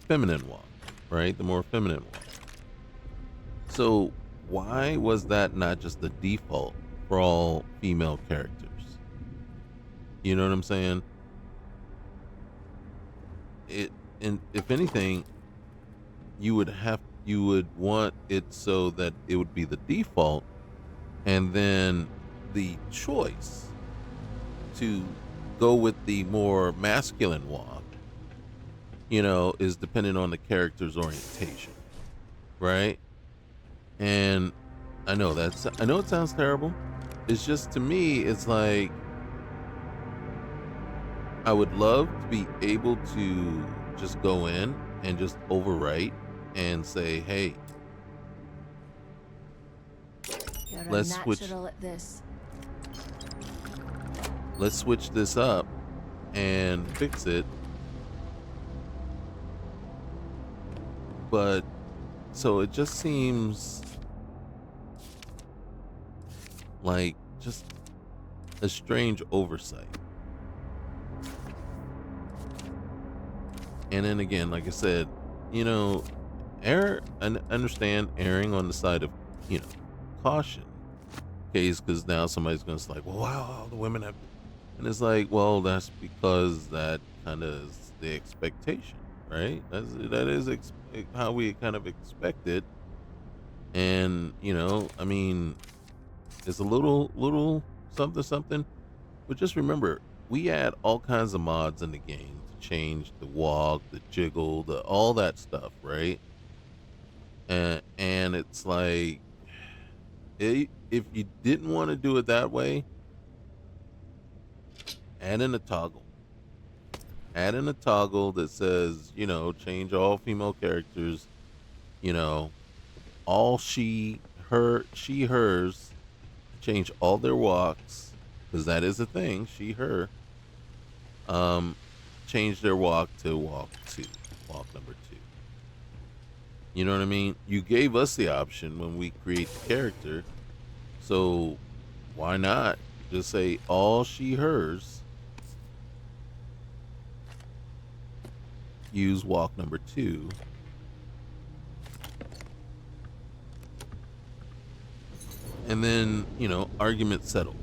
feminine walk, right? The more feminine walk. So why was that not just the default for all female characters? You know what I'm saying? It and if anything, you would want it so that it would be the default, and then the choice to go with the more masculine walk, is dependent on the character's orientation, right? And I know it sounds terrible. It's just, to me, it's like I would love to be able to just go in and just overwrite and say, hey, You're let's a switch natural at this. let's switch this up and fix it. But so it just seems like just a strange oversight. And then again, like I said, I understand erring on the side of, caution. Case, because now somebody's going to say, like, well, wow, the women have. And it's like, well, that's because that kind of is the expectation, right? That is how we kind of expect it. And, I mean, it's a little something. But just remember, we add all kinds of mods in the game to change the walk, the jiggle, all that stuff, right? And it's like, if you didn't want to do it that way, add in a toggle. Add in a toggle that says, change all female characters, all hers, change all their walks, because that is a thing, she, her. Change their walk to walk number 2. You know what I mean? You gave us the option when we create the character, so why not just say all hers, use walk number 2, and then, argument settled.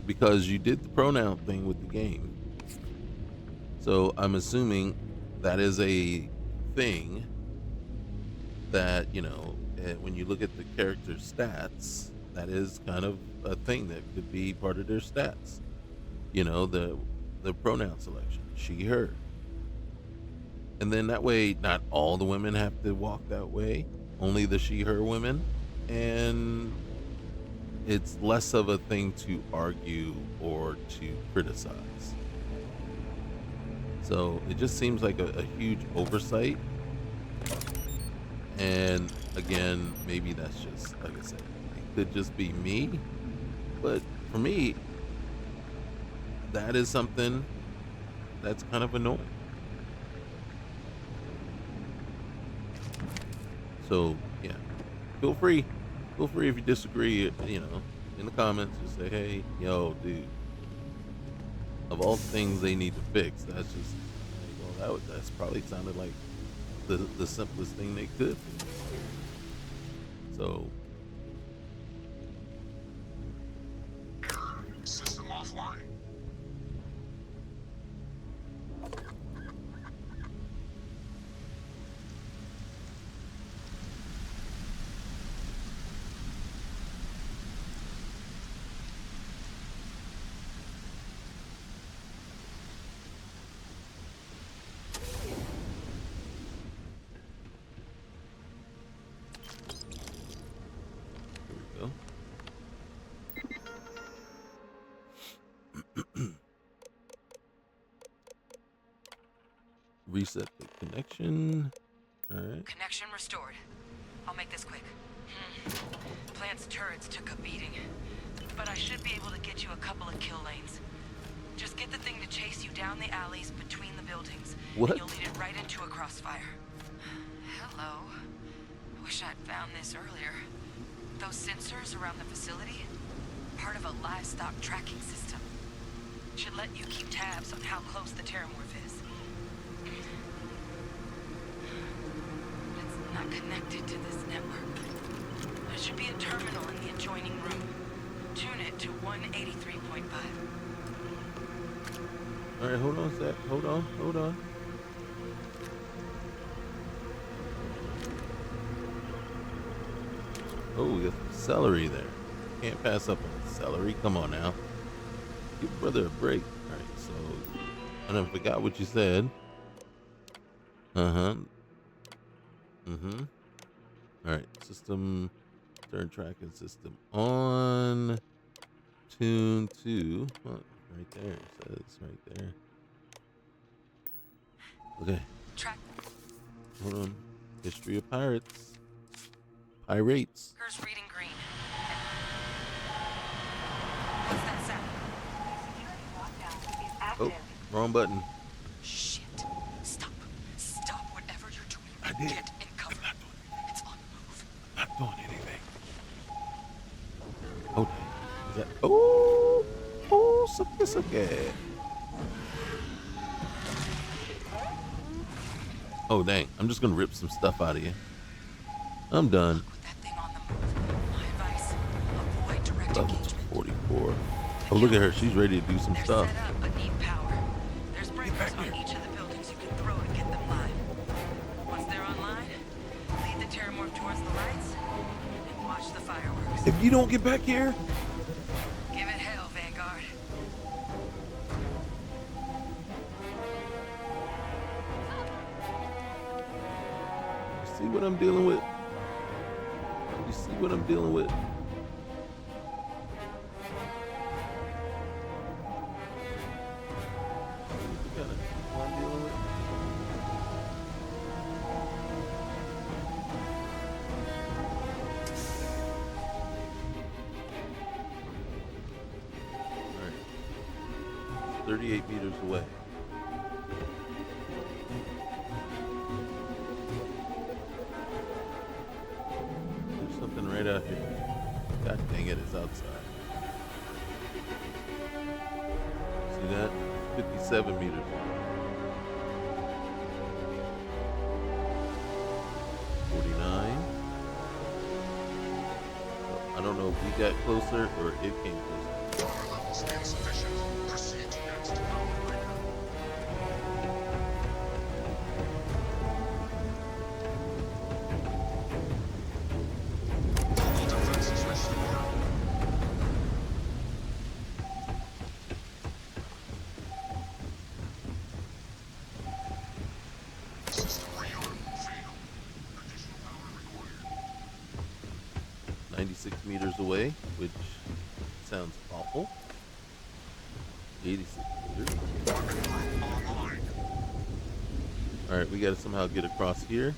Because you did the pronoun thing with the game. So I'm assuming that is a thing that, when you look at the character's stats, that is kind of a thing that could be part of their stats. The pronoun selection, she, her. And then that way, not all the women have to walk that way, only the she, her women. And it's less of a thing to argue or to criticize. So it just seems like a huge oversight. And again, maybe that's just, like I said, it could just be me. But for me, that is something that's kind of annoying. So yeah, feel free if you disagree, in the comments, just say, hey, yo, dude, of all the things they need to fix, that's just, well, that's probably sounded like the simplest thing they could do. So System offline. there we go. Reset the connection. All right. Connection restored. I'll make this quick. Plant's turrets took a beating, but I should be able to get you a couple of kill lanes. Just get the thing to chase you down the alleys between the buildings, What? and you'll lead it right into a crossfire. Hello. Wish I'd found this earlier. Those sensors around the facility, part of a livestock tracking system. Should let you keep tabs on how close the terramorph is. It's not connected to this network. There should be a terminal in the adjoining room. Tune it to 183.5. All right, hold on a sec. Hold on. Oh, we got some celery there. Can't pass up on celery. Come on now. Give brother a break. All right, so I done forgot what you said. All right, system turn tracking system on. Tune to right there. It says right there. Okay. Track. Hold on. History of pirates. Pirates. Curse reading green. What's that sound? Oh, wrong button. Shit. Stop. Stop whatever you're doing. I did. Get in cover. It's on the move. Not doing anything. Oh, dang. Is that? Oh, suck. Oh, dang. I'm just gonna rip some stuff out of you. I'm done. With that thing on the move. My advice, avoid direct Level engagement. 44. Oh, look at her. She's ready to do some They're stuff. set up but need power. There's breakers on each of the buildings you can throw to get them live. Once they're online, lead the terramorph towards the lights and watch the fireworks. If you don't get back here, Give it hell, Vanguard. you see what I'm dealing with? You see what I'm dealing with? What kind of people I'm dealing with? All right. 38 meters away. There's something right out here. God dang it, it's outside. See that? 57 meters. I don't know if we got closer or it came closer. Power levels insufficient. Proceed to next power breaker. All defenses restored. System rearm failed. Additional power required. 96 meters away, which sounds awful. 86 meters. Weapon group online. Alright, we gotta somehow get across here.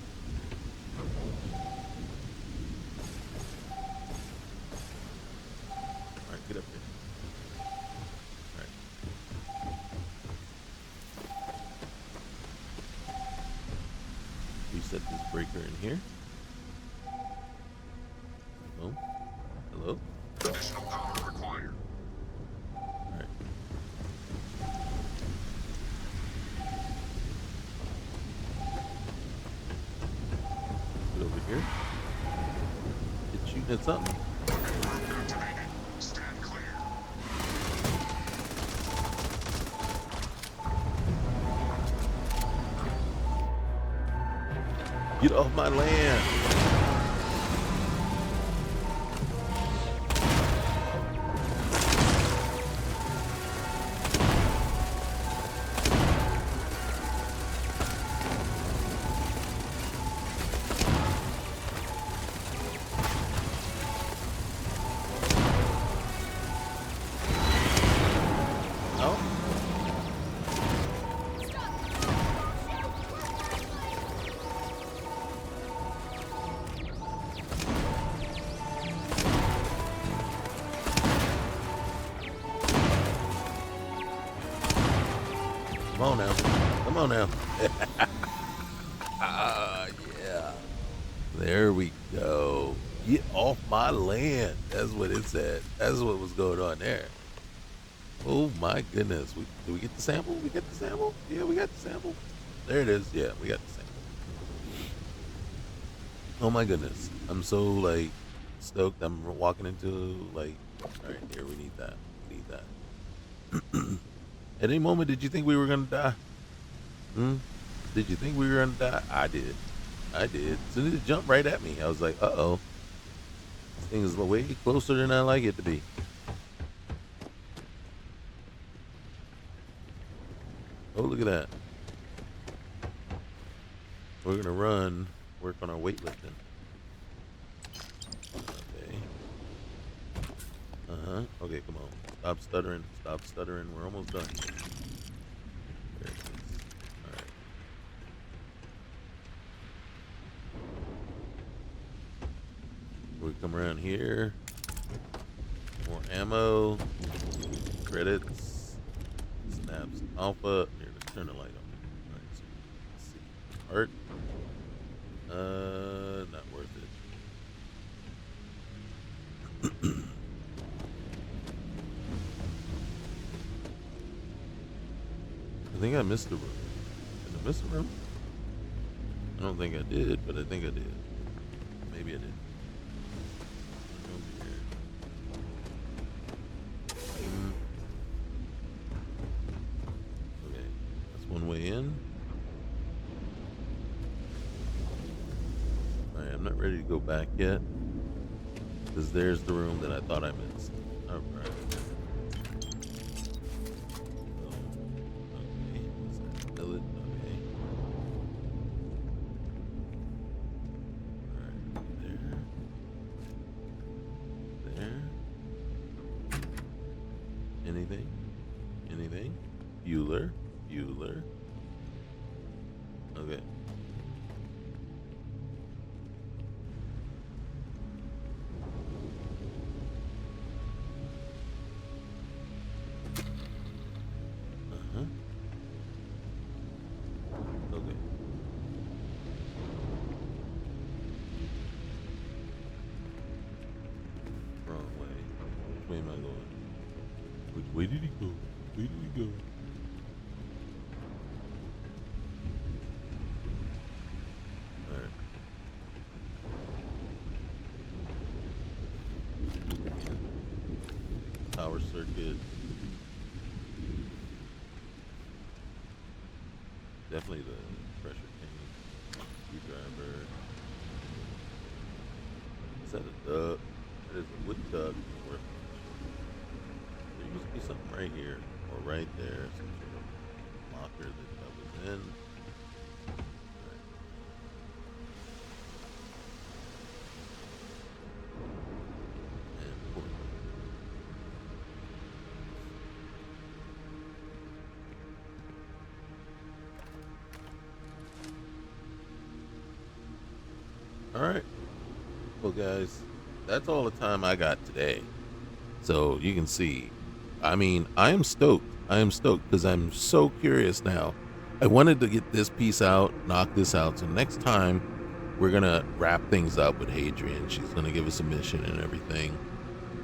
Alright, get up there. Alright. Reset this breaker in here. Oh, hello? Additional power required. Alright. Get over here. It's shooting at something. Weapon group activated. Stand clear. Get off my land! Oh, come on now. Come on now. Yeah. There we go. Get off my land. That's what it said. That's what was going on there. Oh my goodness. Did we get the sample? We get the sample? Yeah, we got the sample. There it is. Yeah, we got the sample. Oh my goodness. I'm so like stoked. I'm walking into like, all right, here, we need that. We need that. At any moment, did you think we were going to die? Did you think we were going to die? I did. I did. As soon as it jumped right at me, I was like, uh-oh. This thing is way closer than I like it to be. Oh, look at that. We're going to run, work on our weightlifting. Okay. Uh-huh. Okay, come on. Stop stuttering. Stop stuttering. We're almost done. There it is. All right. We come around here. More ammo. Credits. Snaps. Alpha. Here, let's turn the light on. All right, so let's see. Art. Not worth it. I think I missed the room. Did I miss the room? I don't think I did, but I think I did. Maybe I did. Over here. Okay, that's one way in. Alright, I'm not ready to go back yet. Because there's the room that I thought I missed. Alright. Anything? Bueller. Okay. Okay. Wrong way. Which way am I going? Which way did he go? Where did he go? Alright. Power circuit. Definitely the pressure tank. Screwdriver. Is that a duck? That is a wood duck. There used to be something right here. Or right there. Some sort of locker that was in. Alright. Well, guys, that's all the time I got today. So you can see, I mean, I am stoked. I am stoked because I'm so curious now. I wanted to get this piece out, knock this out. So next time we're going to wrap things up with Hadrian. She's going to give us a mission and everything.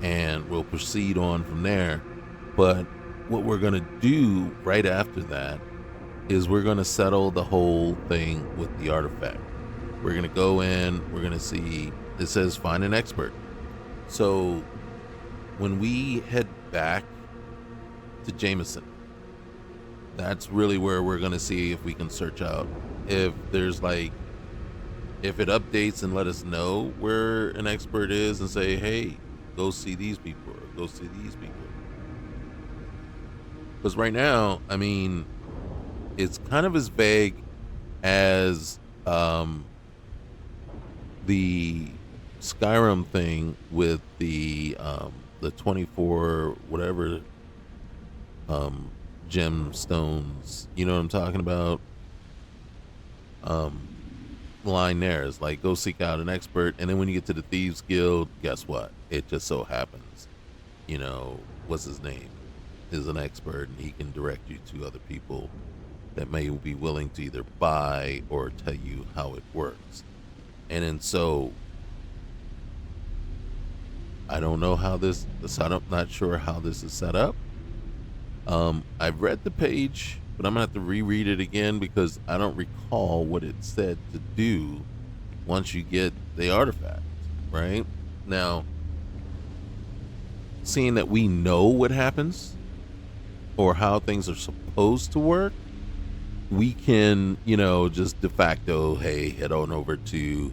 And we'll proceed on from there. But what we're going to do right after that is we're going to settle the whole thing with the artifact. We're going to go in, we're going to see, it says find an expert. So when we head back to Jameson, that's really where we're going to see if we can search out. If there's like, if it updates and let us know where an expert is and say, hey, go see these people or go see these people. Because right now, I mean, it's kind of as vague as the Skyrim thing with the 24 whatever gemstones, you know what I'm talking about? Line there is like, go seek out an expert, and then when you get to the Thieves Guild, guess what? It just so happens, you know, what's his name is an expert, and he can direct you to other people that may be willing to either buy or tell you how it works. And then so I don't know how the setup. Not sure how this is set up. I've read the page, but I'm gonna have to reread it again because I don't recall what it said to do once you get the artifact. Right now, seeing that we know what happens or how things are supposed to work, we can, just de facto, hey, head on over to,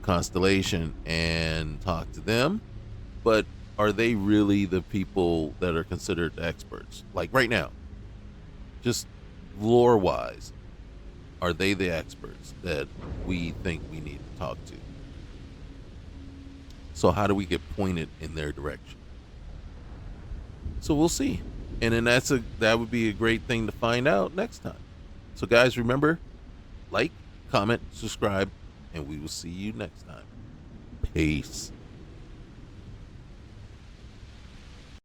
Constellation and talk to them. But are they really the people that are considered experts? Like right now, just lore wise, are they the experts that we think we need to talk to? So how do we get pointed in their direction? So we'll see. And then that would be a great thing to find out next time. So guys, remember, like, comment, subscribe, and we will see you next time. Peace.